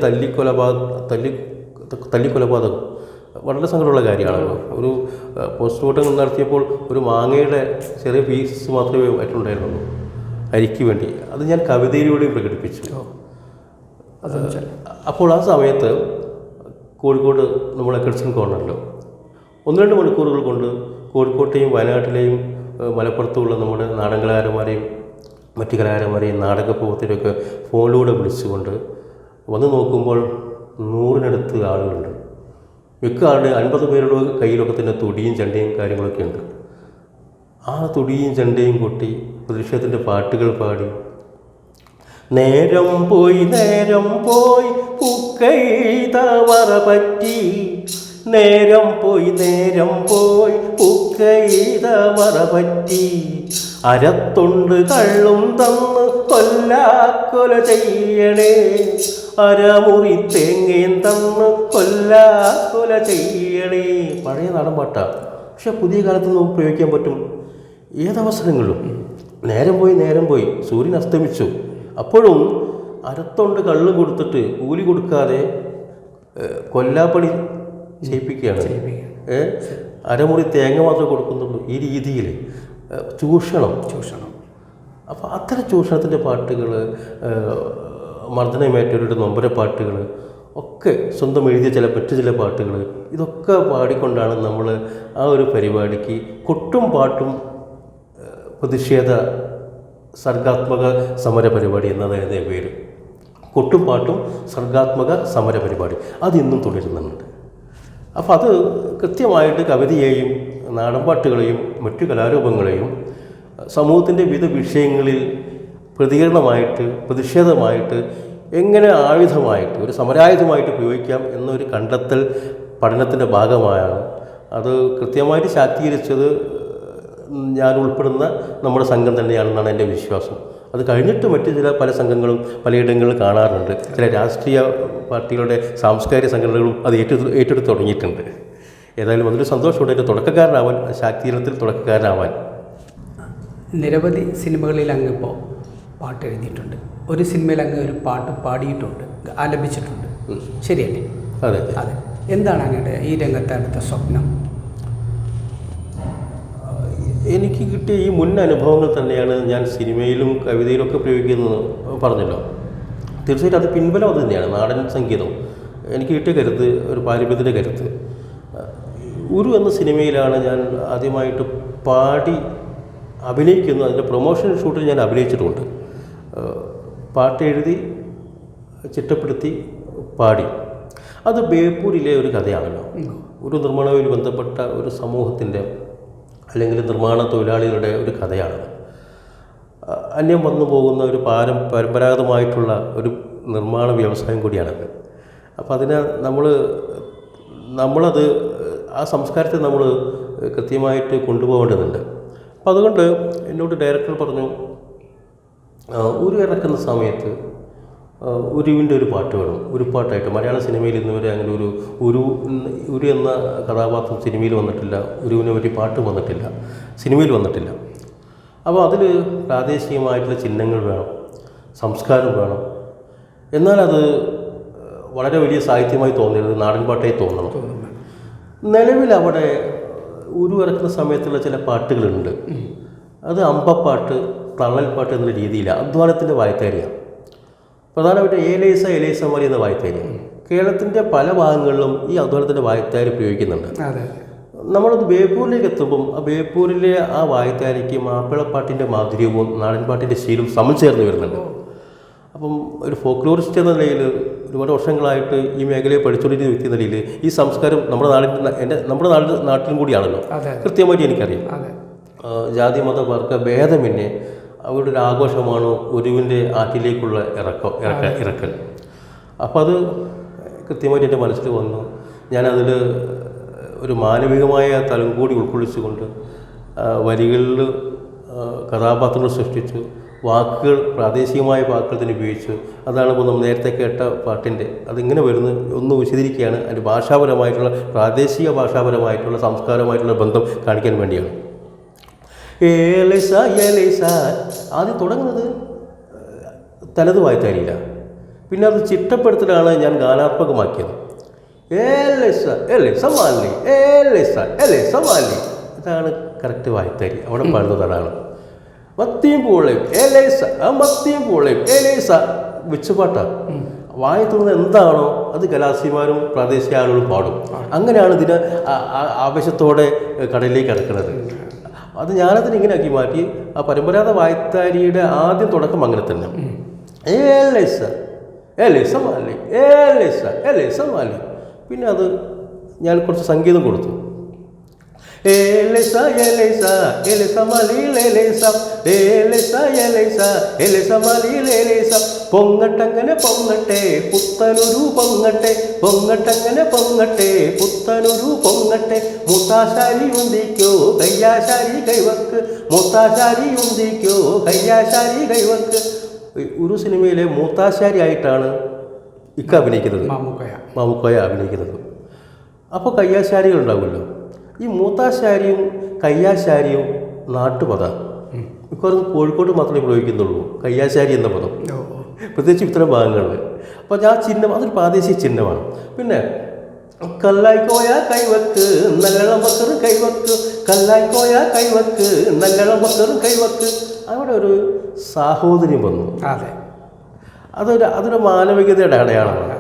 തല്ലിക്കൊലപാതകം വളരെ സങ്കടമുള്ള കാര്യമാണല്ലോ. ഒരു പോസ്റ്റ്മോർട്ടം നടത്തിയപ്പോൾ ഒരു മാങ്ങയുടെ ചെറിയ പീസ് മാത്രമേ ആയിട്ടുണ്ടായിരുന്നുള്ളൂ അരിക്ക് വേണ്ടി. അത് ഞാൻ കവിതയിലൂടെയും പ്രകടിപ്പിച്ചു. അപ്പോൾ ആ സമയത്ത് കോഴിക്കോട് നമ്മളെ ക്രിസ്ത്യൻ കോർണറിലോ 1-2 മണിക്കൂറുകൾ കൊണ്ട് കോഴിക്കോട്ടെയും വയനാട്ടിലെയും മലപ്പുറത്തുമുള്ള നമ്മുടെ നാടൻ കലാകാരന്മാരെയും മറ്റു കലാകാരന്മാരെയും നാടക പ്രവർത്തകരെയൊക്കെ ഫോണിലൂടെ വിളിച്ചുകൊണ്ട് വന്ന് നോക്കുമ്പോൾ 100-നടുത്ത് ആളുകളുണ്ട്. മിക്ക ആളുടെ 50 പേരുടെ കയ്യിലൊക്കെ തന്നെ തുടിയും ചെണ്ടയും കാര്യങ്ങളൊക്കെ ഉണ്ട്. ആ തുടിയും ചെണ്ടയും കൊട്ടി പ്രതിഷേധത്തിൻ്റെ പാട്ടുകൾ പാടി, നേരം പോയി പൂക്കൈത മറ പറ്റി, നേരം പോയി പൂക്കൈത മറ പറ്റി, അരത്തൊണ്ട് കള്ളും തന്ന് കൊല്ലാക്കൊല ചെയ്യണേ, അരമുറി തേങ്ങയും തന്ന് കൊല്ലാക്കൊല ചെയ്യണേ. പഴയ നാടൻ പാട്ടാണ്, പക്ഷെ പുതിയ കാലത്ത് നമുക്ക് പ്രയോഗിക്കാൻ പറ്റും ഏതവസരങ്ങളിലും. നേരം പോയി സൂര്യൻ അസ്തമിച്ചു, അപ്പോഴും അരത്തൊണ്ട് കള്ള് കൊടുത്തിട്ട് കൂലി കൊടുക്കാതെ കൊല്ലാപ്പണി ചെയ്യിപ്പിക്കുകയാണ്. അരമുറി തേങ്ങ മാത്രമേ കൊടുക്കുന്നുള്ളൂ. ഈ രീതിയിൽ ചൂഷണം. അപ്പോൾ അത്തരം ചൂഷണത്തിൻ്റെ പാട്ടുകൾ, മർദ്ദനമേറ്റവരുടെ നൊമ്പര പാട്ടുകൾ ഒക്കെ, സ്വന്തം എഴുതിയ മറ്റു ചില പാട്ടുകൾ, ഇതൊക്കെ പാടിക്കൊണ്ടാണ് നമ്മൾ ആ ഒരു പരിപാടിക്ക് കൊട്ടും പാട്ടും പ്രതിഷേധ സർഗാത്മക സമര പരിപാടി എന്നതായിരുന്നു പേര്. കൊട്ടും പാട്ടും സർഗാത്മക സമര പരിപാടി അതിന്നും തുടരുന്നുണ്ട്. അപ്പോൾ അത് കൃത്യമായിട്ട് കവിതയെയും നാടൻപാട്ടുകളെയും മറ്റു കലാരൂപങ്ങളെയും സമൂഹത്തിൻ്റെ വിവിധ വിഷയങ്ങളിൽ പ്രതികരണമായിട്ട്, പ്രതിഷേധമായിട്ട് എങ്ങനെ ആയുധമായിട്ട്, ഒരു സമരായുധമായിട്ട് ഉപയോഗിക്കാം എന്നൊരു കണ്ടെത്തൽ പഠനത്തിൻ്റെ ഭാഗമായാണ്. അത് കൃത്യമായിട്ട് ശാക്തീകരിച്ചത് ഞാൻ ഉൾപ്പെടുന്ന നമ്മുടെ സംഘം തന്നെയാണെന്നാണ് എൻ്റെ വിശ്വാസം. അത് കഴിഞ്ഞിട്ട് മറ്റ് പല സംഘങ്ങളും പലയിടങ്ങളിലും കാണാറുണ്ട്. ചില രാഷ്ട്രീയ പാർട്ടികളുടെ സാംസ്കാരിക സംഘടനകളും അത് ഏറ്റെടുത്ത് തുടങ്ങിയിട്ടുണ്ട്. ഏതായാലും അതൊരു സന്തോഷമുണ്ട് എൻ്റെ തുടക്കക്കാരനാവാൻ, ശാക്തീകരണത്തിൽ തുടക്കക്കാരനാവാൻ. നിരവധി സിനിമകളിൽ അങ്ങിപ്പോൾ പാട്ട് എഴുതിയിട്ടുണ്ട്. ഒരു സിനിമയിൽ അങ്ങ് ഒരു പാട്ട് പാടിയിട്ടുണ്ട്, ആലപിച്ചിട്ടുണ്ട്, ശരിയല്ലേ? അതെ. എന്താണ് അങ്ങയുടെ ഈ രംഗത്തെ അടുത്ത സ്വപ്നം? എനിക്ക് കിട്ടിയ ഈ മുൻ അനുഭവങ്ങൾ തന്നെയാണ് ഞാൻ സിനിമയിലും കവിതയിലും ഒക്കെ പ്രയോഗിക്കുന്നത് പറഞ്ഞല്ലോ. തീർച്ചയായിട്ടും അത് പിൻബലം അത് തന്നെയാണ്. നാടൻ സംഗീതം എനിക്ക് കിട്ടിയ കരുത്ത് ഒരു പാരമ്പര്യത്തിൻ്റെ കരുത്ത്. ഉരു എന്ന സിനിമയിലാണ് ഞാൻ ആദ്യമായിട്ട് പാടി അഭിനയിക്കുന്നത്. അതിൻ്റെ പ്രൊമോഷൻ ഷൂട്ടിൽ ഞാൻ അഭിനയിച്ചിട്ടുണ്ട്. പാട്ട് എഴുതി ചിട്ടപ്പെടുത്തി പാടി. അത് ബേപ്പൂരിലെ ഒരു കഥയാണല്ലോ. ഒരു നിർമ്മാണവുമായി ബന്ധപ്പെട്ട ഒരു സമൂഹത്തിൻ്റെ അല്ലെങ്കിൽ നിർമ്മാണ തൊഴിലാളികളുടെ ഒരു കഥയാണത്. അന്യം വന്നു പോകുന്ന ഒരു പരമ്പരാഗതമായിട്ടുള്ള ഒരു നിർമ്മാണ വ്യവസായം കൂടിയാണത്. അപ്പോൾ അതിനെ നമ്മളത് ആ സംസ്കാരത്തെ നമ്മൾ കൃത്യമായിട്ട് കൊണ്ടുപോകേണ്ടതുണ്ട്. അപ്പം അതുകൊണ്ട് എന്നോട് ഡയറക്ടർ പറഞ്ഞു, ഉരു ഇറക്കുന്ന സമയത്ത് ഉരുവിൻ്റെ ഒരു പാട്ട് വേണം. ഉരുപ്പാട്ടായിട്ട് മലയാള സിനിമയിൽ ഇന്ന് വരെ അങ്ങനെ ഉരു എന്ന കഥാപാത്രം സിനിമയിൽ വന്നിട്ടില്ല. ഉരുവിനെ പറ്റി പാട്ട് വന്നിട്ടില്ല, സിനിമയിൽ വന്നിട്ടില്ല. അപ്പോൾ അതിൽ പ്രാദേശികമായിട്ടുള്ള ചിഹ്നങ്ങൾ വേണം, സംസ്കാരം വേണം. എന്നാൽ അത് വളരെ വലിയ സാഹിത്യമായി തോന്നരുത്, നാടൻ പാട്ടായി തോന്നണം. നിലവിൽ അവിടെ ഉരു ഇറക്കുന്ന സമയത്തുള്ള ചില പാട്ടുകളുണ്ട്. അത് അമ്പപ്പാട്ട്, തള്ളൽപ്പാട്ട് എന്ന രീതിയിലാണ്. അധ്വാനത്തിൻ്റെ വായ്ത്താരിയാണ് പ്രധാനമായിട്ട്. ഏലേസ മാലി എന്ന വായ്ത്താരിയാണ്. കേരളത്തിൻ്റെ പല ഭാഗങ്ങളിലും ഈ അധ്വാനത്തിൻ്റെ വായ്ത്താരി പ്രയോഗിക്കുന്നുണ്ട്. നമ്മളത് ബേപ്പൂരിലേക്ക് എത്തുമ്പം ആ ബേപ്പൂരിലെ ആ വായ്ത്താരിക്ക് മാപ്പിളപ്പാട്ടിൻ്റെ മാധുര്യവും നാടൻപാട്ടിൻ്റെ ശീലവും സമചേർന്ന് വരുന്നുണ്ട്. അപ്പം ഒരു ഫോക്ലോറിസ്റ്റ് എന്ന നിലയിൽ ഒരുപാട് വർഷങ്ങളായിട്ട് ഈ മേഖലയെ പഠിച്ചുകൊണ്ടിരിക്കുന്ന വ്യക്തി എന്ന നിലയിൽ ഈ സംസ്കാരം നമ്മുടെ നാട്ടിലും കൂടിയാണല്ലോ. കൃത്യമായിട്ട് എനിക്കറിയാം. ജാതി മത വർഗ ഭേദമന്യേ അവരുടെ ഒരു ആഘോഷമാണ് ഉരുവിൻ്റെ ആറ്റിലേക്കുള്ള ഇറക്കൽ. അപ്പോൾ അത് കൃത്യമായിട്ട് എൻ്റെ മനസ്സിൽ വന്നു. ഞാനതിൽ ഒരു മാനവികമായ തലം കൂടി ഉൾക്കൊള്ളിച്ചുകൊണ്ട് വരികളിൽ കഥാപാത്രങ്ങൾ സൃഷ്ടിച്ചു. വാക്കുകൾ, പ്രാദേശികമായ വാക്കുകൾ തന്നെ ഉപയോഗിച്ചു. അതാണ് ഇപ്പോൾ നമ്മൾ നേരത്തെ കേട്ട പാട്ടിൻ്റെ അതിങ്ങനെ വരുന്നത് ഒന്ന് വിശദീകരിക്കുകയാണ്. അതിൻ്റെ ഭാഷാപരമായിട്ടുള്ള പ്രാദേശിക ഭാഷാപരമായിട്ടുള്ള സംസ്കാരമായിട്ടുള്ള ബന്ധം കാണിക്കാൻ വേണ്ടിയാണ്. ആദ്യം തുടങ്ങുന്നത് തനത് വായ്ത്താരിയില്ല. പിന്നെ അത് ചിട്ടപ്പെടുത്തലാണ് ഞാൻ ഗാനാത്മകമാക്കിയത്. ഇതാണ് കറക്റ്റ് വായ്ത്താരി. അവിടെ പാടുന്നത് അതാണ്. മത്തിയും പൂളയും വെച്ചുപാട്ടാണ്. വായി തോന്നുന്നത് എന്താണോ അത് കലാസിമാരും പ്രാദേശിക ആളുകളും പാടും. അങ്ങനെയാണ് ഇതിന് ആവേശത്തോടെ കടലിലേക്ക് കിടക്കുന്നത്. അത് ഞാനതിന് ഇങ്ങനെ ആക്കി മാറ്റി. ആ പരമ്പരാഗത വായ്ത്താരിയുടെ ആദ്യം തുടക്കം അങ്ങനെ തന്നെ. പിന്നെ അത് ഞാൻ കുറച്ച് സംഗീതം കൊടുത്തു. പൊങ്ങട്ടങ്ങനെ പൊങ്ങട്ടെ പുത്തനൊരു പൊങ്ങട്ടെ, പൊങ്ങട്ടങ്ങനെ പൊങ്ങട്ടെ പുത്തനൊരു പൊങ്ങട്ടെ, മുത്താശാരി ഉന്തിക്കോ കയ്യാശാരി കൈവക്ക്, മുത്താശാരി ഉന്തിക്കോ കയ്യാശാരി കൈവക്ക്. ഒരു സിനിമയിലെ മൂത്താശാരി ആയിട്ടാണ് ഇക്ക അഭിനയിക്കുന്നത്, മാമുക്കോയ അഭിനയിക്കുന്നത്. അപ്പോൾ കയ്യാശാരികൾ ഉണ്ടാവുമല്ലോ. ഈ മൂത്താശാരിയും കയ്യാശാരിയും നാട്ടുപദ മിക്കവാറും കോഴിക്കോട് മാത്രമേ പ്രയോഗിക്കുന്നുള്ളൂ കയ്യാശാരി എന്ന പദം, പ്രത്യേകിച്ച് ഇത്തരം ഭാഗങ്ങളിൽ. അപ്പോൾ ആ ചിഹ്നം അതൊരു പ്രാദേശിക ചിഹ്നമാണ്. പിന്നെ കല്ലായിക്കോയ കൈവക്ക് നല്ലളം പക്കറും കൈവക്ക്, കല്ലായിക്കോയ കൈവക്ക് നല്ലളം പക്കറും കൈവക്ക്. അവിടെ ഒരു സാഹോദര്യം വന്നു. അതൊരു മാനവികതയുടെ അടയാളമാണ്.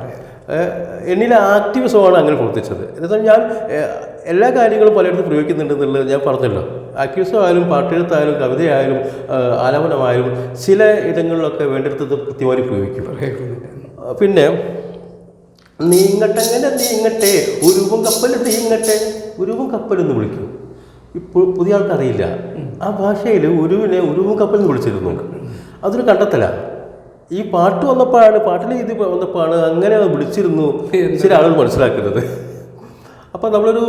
എന്നിലെ ആക്ടിവിസമാണ് അങ്ങനെ പ്രവർത്തിച്ചത്. എന്നുവെച്ചാൽ ഞാൻ എല്ലാ കാര്യങ്ങളും പലയിടത്തും പ്രയോഗിക്കുന്നുണ്ടെന്നുള്ളത് ഞാൻ പറഞ്ഞല്ലോ. ആക്ടിവിസം ആയാലും പാട്ടെഴുത്തായാലും കവിതയായാലും ആലാപനമായാലും ചില ഇടങ്ങളിലൊക്കെ വേണ്ടിടത്ത് കൃത്യമായി പ്രയോഗിക്കും. പിന്നെ നീങ്ങട്ടങ്ങനെ നീങ്ങട്ടെ ഉരുവും കപ്പൽ നീങ്ങട്ടെ, ഉരുവും കപ്പലെന്ന് വിളിക്കും. ഇപ്പോൾ പുതിയ ആൾക്കറിയില്ല. ആ ഭാഷയിൽ ഉരുവിനെ ഉരുവും കപ്പലെന്ന് വിളിച്ചിരുന്നു. അതൊരു കണ്ടെത്തലാണ്. ഈ പാട്ട് വന്നപ്പോഴാണ്, പാട്ടിലെ ഇത് വന്നപ്പോഴാണ് അങ്ങനെ വിളിച്ചിരുന്നു ചില ആളുകൾ മനസ്സിലാക്കുന്നത്. അപ്പം നമ്മളൊരു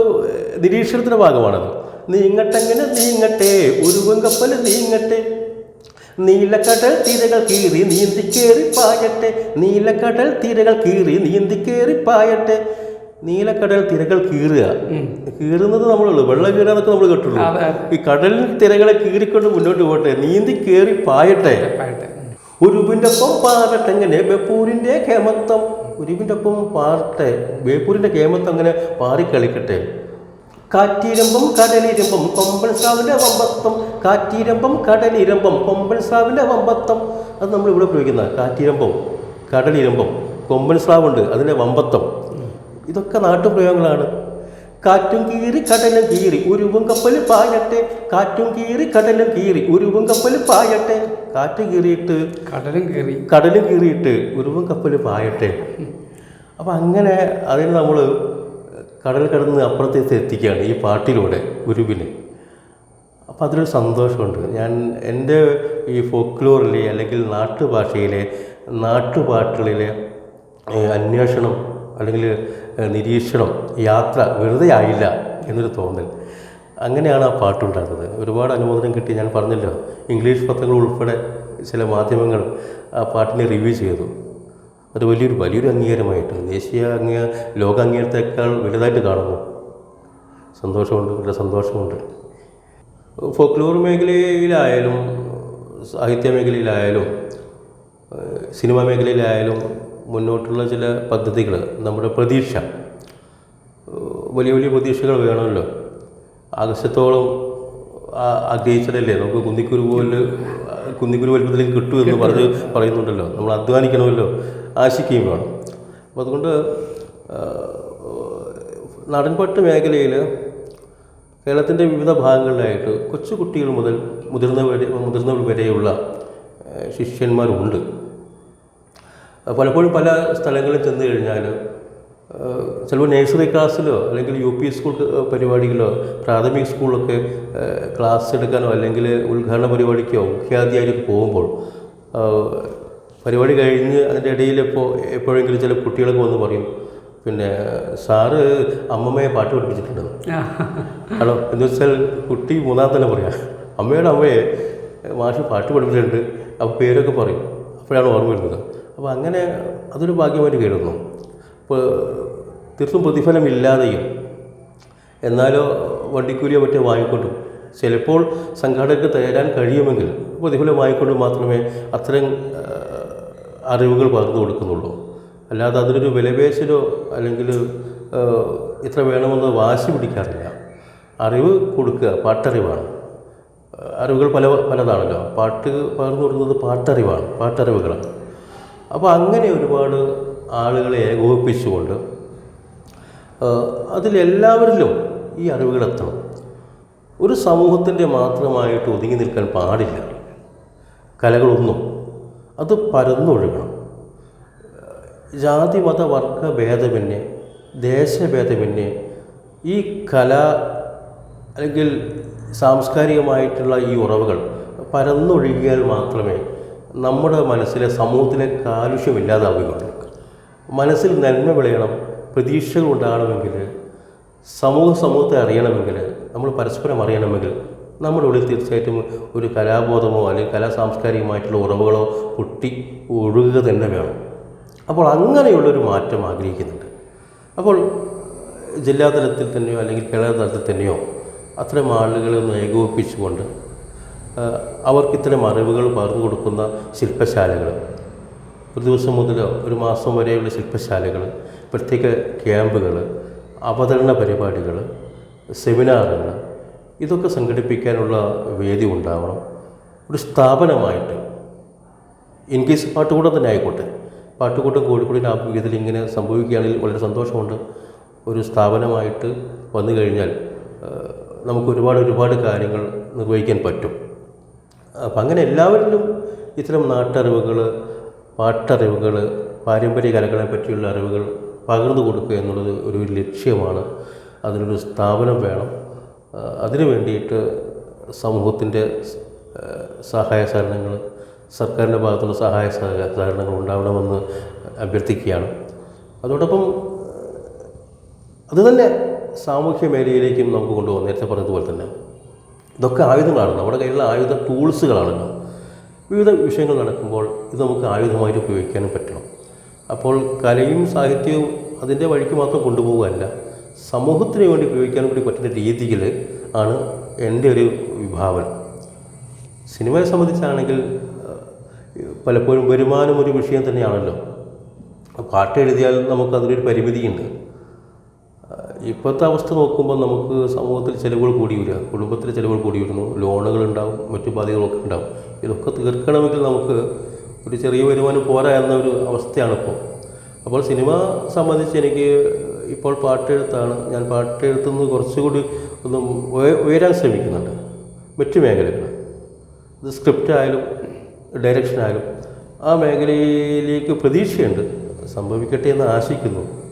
നിരീക്ഷണത്തിൻ്റെ ഭാഗമാണത്. നീങ്ങട്ടങ്ങനെ നീങ്ങട്ടെ ഉരുവും കപ്പൽ നീങ്ങട്ടെ, നീലക്കടൽ തിരകൾ കീറി നീന്തിക്കേറി പായട്ടെ, നീലക്കടൽ തിരകൾ കീറി നീന്തിക്കേറി പായട്ടെ. നീലക്കടൽ തിരകൾ കീറുന്നത് നമ്മളുള്ളൂ, വെള്ളം കീറാന്നൊക്കെ നമ്മൾ കേട്ടുള്ളൂ. ഈ കടലിൽ തിരകളെ കീറിക്കൊണ്ട് മുന്നോട്ട് പോട്ടെ, നീന്തി കയറി പായട്ടെ. ഉരുവിൻ്റെ ഒപ്പം പാടട്ടെ ഇങ്ങനെ ബേപ്പൂരിൻ്റെ കേമത്തം, ഉരുവിൻ്റെ ഒപ്പം പാടട്ടെ ബേപ്പൂരിൻ്റെ കേമത്തം അങ്ങനെ പാറിക്കളിക്കട്ടെ. കാറ്റിരമ്പം കടലിരമ്പം കൊമ്പൻ സ്രാവിൻ്റെ വമ്പത്തം, കാറ്റിരമ്പം കടലിരമ്പം കൊമ്പൻ സ്രാവിൻ്റെ വമ്പത്തം. അത് നമ്മളിവിടെ പ്രയോഗിക്കുന്ന കാറ്റിരമ്പം കടലിരമ്പം കൊമ്പൻ സ്രാവുണ്ട്, അതിൻ്റെ വമ്പത്തം, ഇതൊക്കെ നാട്ടുപ്രയോഗങ്ങളാണ്. കാറ്റും കീറി കടലും കീറി ഉരുവും കപ്പൽ പായട്ടെ, കാറ്റും കീറി കടലും കീറി ഉരുവും കപ്പൽ പായട്ടെ, കാറ്റ് കീറിയിട്ട് കടലും കീറിയിട്ട് ഉരുവും കപ്പൽ പായട്ടെ. അപ്പം അങ്ങനെ അതിന് നമ്മൾ കടൽ കടന്ന് അപ്പുറത്തേക്ക് എത്തിക്കുകയാണ് ഈ പാട്ടിലൂടെ ഉരുവിന്. അപ്പോൾ അതിലൊരു സന്തോഷമുണ്ട്. ഞാൻ എൻ്റെ ഈ ഫോക്ലോറിലെ അല്ലെങ്കിൽ നാട്ടുഭാഷയിലെ നാട്ടുപാട്ടുകളിലെ അന്വേഷണം അല്ലെങ്കിൽ നിരീക്ഷണം, യാത്ര വെറുതെ ആയില്ല എന്നൊരു തോന്നൽ. അങ്ങനെയാണ് ആ പാട്ടുണ്ടാകുന്നത്. ഒരുപാട് അനുമോദനം കിട്ടി. ഞാൻ പറഞ്ഞല്ലോ, ഇംഗ്ലീഷ് പത്രങ്ങൾ ഉൾപ്പെടെ ചില മാധ്യമങ്ങൾ ആ പാട്ടിനെ റിവ്യൂ ചെയ്തു. അത് വലിയൊരു അംഗീകാരമായിട്ട്, ലോക അംഗീകാരത്തേക്കാൾ വലുതായിട്ട് കാണുന്നു. സന്തോഷമുണ്ട്, വളരെ സന്തോഷമുണ്ട്. ഫോക്ലോർ മേഖലയിലായാലും സാഹിത്യ മേഖലയിലായാലും സിനിമാ മേഖലയിലായാലും മുന്നോട്ടുള്ള ചില പദ്ധതികൾ, നമ്മുടെ പ്രതീക്ഷ, വലിയ പ്രതീക്ഷകൾ വേണമല്ലോ. ആകാശത്തോളം ആഗ്രഹിച്ചതല്ലേ നമുക്ക് കുന്നിക്കുരു വലുപ്പത്തിലേക്ക് കിട്ടുമെന്ന് പറയുന്നുണ്ടല്ലോ. നമ്മൾ അധ്വാനിക്കണമല്ലോ, ആശിക്കുകയും വേണം. അപ്പോൾ അതുകൊണ്ട് നാടൻപാട്ട് മേഖലയിൽ കേരളത്തിൻ്റെ വിവിധ ഭാഗങ്ങളിലായിട്ട് കൊച്ചു കുട്ടികൾ മുതൽ മുതിർന്നവർ വരെയുള്ള ശിഷ്യന്മാരുണ്ട്. പലപ്പോഴും പല സ്ഥലങ്ങളിൽ ചെന്ന് കഴിഞ്ഞാൽ ചിലപ്പോൾ നഴ്സറി ക്ലാസ്സിലോ അല്ലെങ്കിൽ UP സ്കൂൾ പരിപാടികളോ പ്രാഥമിക സ്കൂളിലൊക്കെ ക്ലാസ് എടുക്കാനോ അല്ലെങ്കിൽ ഉദ്ഘാടന പരിപാടിക്കോ മുഖ്യാതിഥിയായിട്ട് പോകുമ്പോൾ പരിപാടി കഴിഞ്ഞ് അതിൻ്റെ ഇടയിൽ എപ്പോഴെങ്കിലും ചില കുട്ടികളൊക്കെ വന്ന് പറയും, പിന്നെ സാറ് അമ്മമ്മയെ പാട്ട് പഠിപ്പിച്ചിട്ടുണ്ട്. ഹലോ എന്ന് വെച്ചാൽ കുട്ടി മൂന്നാമത്തെ പറയാം, അമ്മയെ മാഷ് പാട്ട് പഠിപ്പിച്ചിട്ടുണ്ട്. അപ്പോൾ പേരൊക്കെ പറയും. അപ്പോഴാണ് ഓർമ്മ വരുന്നത്. അപ്പോൾ അങ്ങനെ അതൊരു ഭാഗ്യമായിട്ട് കരുതുന്നു. ഇപ്പോൾ തീർത്തും പ്രതിഫലമില്ലാതെയും എന്നാലോ വണ്ടിക്കൂലിയോ മറ്റോ വാങ്ങിക്കൊണ്ടും ചിലപ്പോൾ സംഘാടകർക്ക് തരാൻ കഴിയുമെങ്കിൽ പ്രതിഫലം വാങ്ങിക്കൊണ്ട് മാത്രമേ അത്തരം അറിവുകൾ പകർന്നു കൊടുക്കുന്നുള്ളൂ. അല്ലാതെ അതിനൊരു വിലപേശലോ അല്ലെങ്കിൽ ഇത്ര വേണമെന്ന് വാശി പിടിക്കാറില്ല. അറിവ് കൊടുക്കുക പാട്ടറിവാണ്. അറിവുകൾ പലതാണല്ലോ. പാട്ട് പകർന്നു കൊടുക്കുന്നത് പാട്ടറിവുകളാണ്. അപ്പോൾ അങ്ങനെ ഒരുപാട് ആളുകളെ ഏകോപിപ്പിച്ചുകൊണ്ട് അതിലെല്ലാവരിലും ഈ അറിവുകൾ എത്തണം. ഒരു സമൂഹത്തിൻ്റെ മാത്രമായിട്ട് ഒതുങ്ങി നിൽക്കാൻ പാടില്ല കലകളൊന്നും. അത് പരന്നൊഴുകണം. ജാതി മത വർഗ ഭേദമന്യേ ദേശഭേദമന്യേ ഈ കല അല്ലെങ്കിൽ സാംസ്കാരികമായിട്ടുള്ള ഈ ഉറവുകൾ പരന്നൊഴുകിയാൽ മാത്രമേ നമ്മുടെ മനസ്സിലെ സമൂഹത്തിലെ കാലുഷ്യമില്ലാതാവുകയുള്ളൂ. മനസ്സിൽ നന്മ വിളയണം, പ്രതീക്ഷകൾ ഉണ്ടാകണമെങ്കിൽ, സമൂഹത്തെ അറിയണമെങ്കിൽ, നമ്മൾ പരസ്പരം അറിയണമെങ്കിൽ നമ്മുടെ ഉള്ളിൽ തീർച്ചയായിട്ടും ഒരു കലാബോധമോ അല്ലെങ്കിൽ സാംസ്കാരികമായിട്ടുള്ള ഉറവുകളോ പൊട്ടി ഒഴുകുക തന്നെ വേണം. അപ്പോൾ അങ്ങനെയുള്ളൊരു മാറ്റം ആഗ്രഹിക്കുന്നുണ്ട്. അപ്പോൾ ജില്ലാതലത്തിൽ തന്നെയോ അല്ലെങ്കിൽ കേരള തലത്തിൽ തന്നെയോ അത്തരം ആളുകളെ ഒന്ന് ഏകോപിപ്പിച്ചുകൊണ്ട് അവർക്ക് ഇത്തരം അറിവുകൾ പകർന്നു കൊടുക്കുന്ന ശില്പശാലകൾ, ഒരു ദിവസം മുതലോ ഒരു മാസം വരെയുള്ള ശില്പശാലകൾ, പ്രത്യേക ക്യാമ്പുകൾ, അവതരണ പരിപാടികൾ, സെമിനാറുകൾ, ഇതൊക്കെ സംഘടിപ്പിക്കാനുള്ള വേദി ഉണ്ടാവണം. ഒരു സ്ഥാപനമായിട്ട്, ഇൻ കേസ് പാട്ടുകൂടം തന്നെ ആയിക്കോട്ടെ, പാട്ടുകൂട്ടം കോഴിക്കോടിൻ്റെ ആഭിമുഖ്യത്തിൽ ഇങ്ങനെ സംഭവിക്കുകയാണെങ്കിൽ വളരെ സന്തോഷമുണ്ട്. ഒരു സ്ഥാപനമായിട്ട് വന്നു കഴിഞ്ഞാൽ നമുക്ക് ഒരുപാട് കാര്യങ്ങൾ നിർവഹിക്കാൻ പറ്റും. അപ്പം അങ്ങനെ എല്ലാവരിലും ഇത്തരം നാട്ടറിവുകൾ, പാട്ടറിവുകൾ, പാരമ്പര്യ കലകളെ പറ്റിയുള്ള അറിവുകൾ പകർന്നു കൊടുക്കുക എന്നുള്ളത് ഒരു ലക്ഷ്യമാണ്. അതിനൊരു സ്ഥാപനം വേണം. അതിനു വേണ്ടിയിട്ട് സമൂഹത്തിൻ്റെ സഹായ സഹകരണങ്ങൾ, സർക്കാരിൻ്റെ ഭാഗത്തുള്ള സഹായ സഹകരണങ്ങൾ ഉണ്ടാവണമെന്ന് അഭ്യർത്ഥിക്കുകയാണ്. അതോടൊപ്പം അതുതന്നെ സാമൂഹ്യ മേഖലയിലേക്കും നമുക്ക് കൊണ്ടുപോകാം. നേരത്തെ പറഞ്ഞതുപോലെ തന്നെ ഇതൊക്കെ ആയുധങ്ങളാണ്, നമ്മുടെ കയ്യിലുള്ള ആയുധ ടൂൾസുകളാണല്ലോ. വിവിധ വിഷയങ്ങൾ നടക്കുമ്പോൾ ഇത് നമുക്ക് ആയുധമായിട്ട് ഉപയോഗിക്കാനും പറ്റണം. അപ്പോൾ കലയും സാഹിത്യവും അതിൻ്റെ വഴിക്ക് മാത്രം കൊണ്ടുപോകുകയല്ല, സമൂഹത്തിന് വേണ്ടി ഉപയോഗിക്കാനും കൂടി പറ്റുന്ന രീതിയിൽ ആണ് എൻ്റെ ഒരു വിഭാവന. സിനിമയെ സംബന്ധിച്ചാണെങ്കിൽ പലപ്പോഴും വരുമാനം ഒരു വിഷയം തന്നെയാണല്ലോ. പാട്ട് എഴുതിയാൽ നമുക്കതിനൊരു പരിമിതിയുണ്ട്. ഇപ്പോഴത്തെ അവസ്ഥ നോക്കുമ്പോൾ നമുക്ക് സമൂഹത്തിൽ ചിലവുകൾ കൂടി വരിക, കുടുംബത്തിൽ ചിലവുകൾ കൂടി വരുന്നു, ലോണുകളുണ്ടാവും, മറ്റു ബാധ്യതകളൊക്കെ ഉണ്ടാവും. ഇതൊക്കെ തീർക്കണമെങ്കിൽ നമുക്ക് ഒരു ചെറിയ വരുമാനം പോരാ എന്നൊരു അവസ്ഥയാണിപ്പോൾ. അപ്പോൾ സിനിമ സംബന്ധിച്ച് എനിക്ക് ഇപ്പോൾ പാട്ടെഴുത്താണ്. ഞാൻ പാട്ടെഴുത്തുനിന്ന് കുറച്ചുകൂടി ഒന്ന് ഉയരാൻ ശ്രമിക്കുന്നുണ്ട്. മറ്റു മേഖലകൾ, ഇത് സ്ക്രിപ്റ്റ് ആയാലും ഡയറക്ഷൻ ആയാലും ആ മേഖലയിലേക്ക് പ്രതീക്ഷയുണ്ട്. സംഭവിക്കട്ടെ എന്ന് ആശിക്കുന്നു.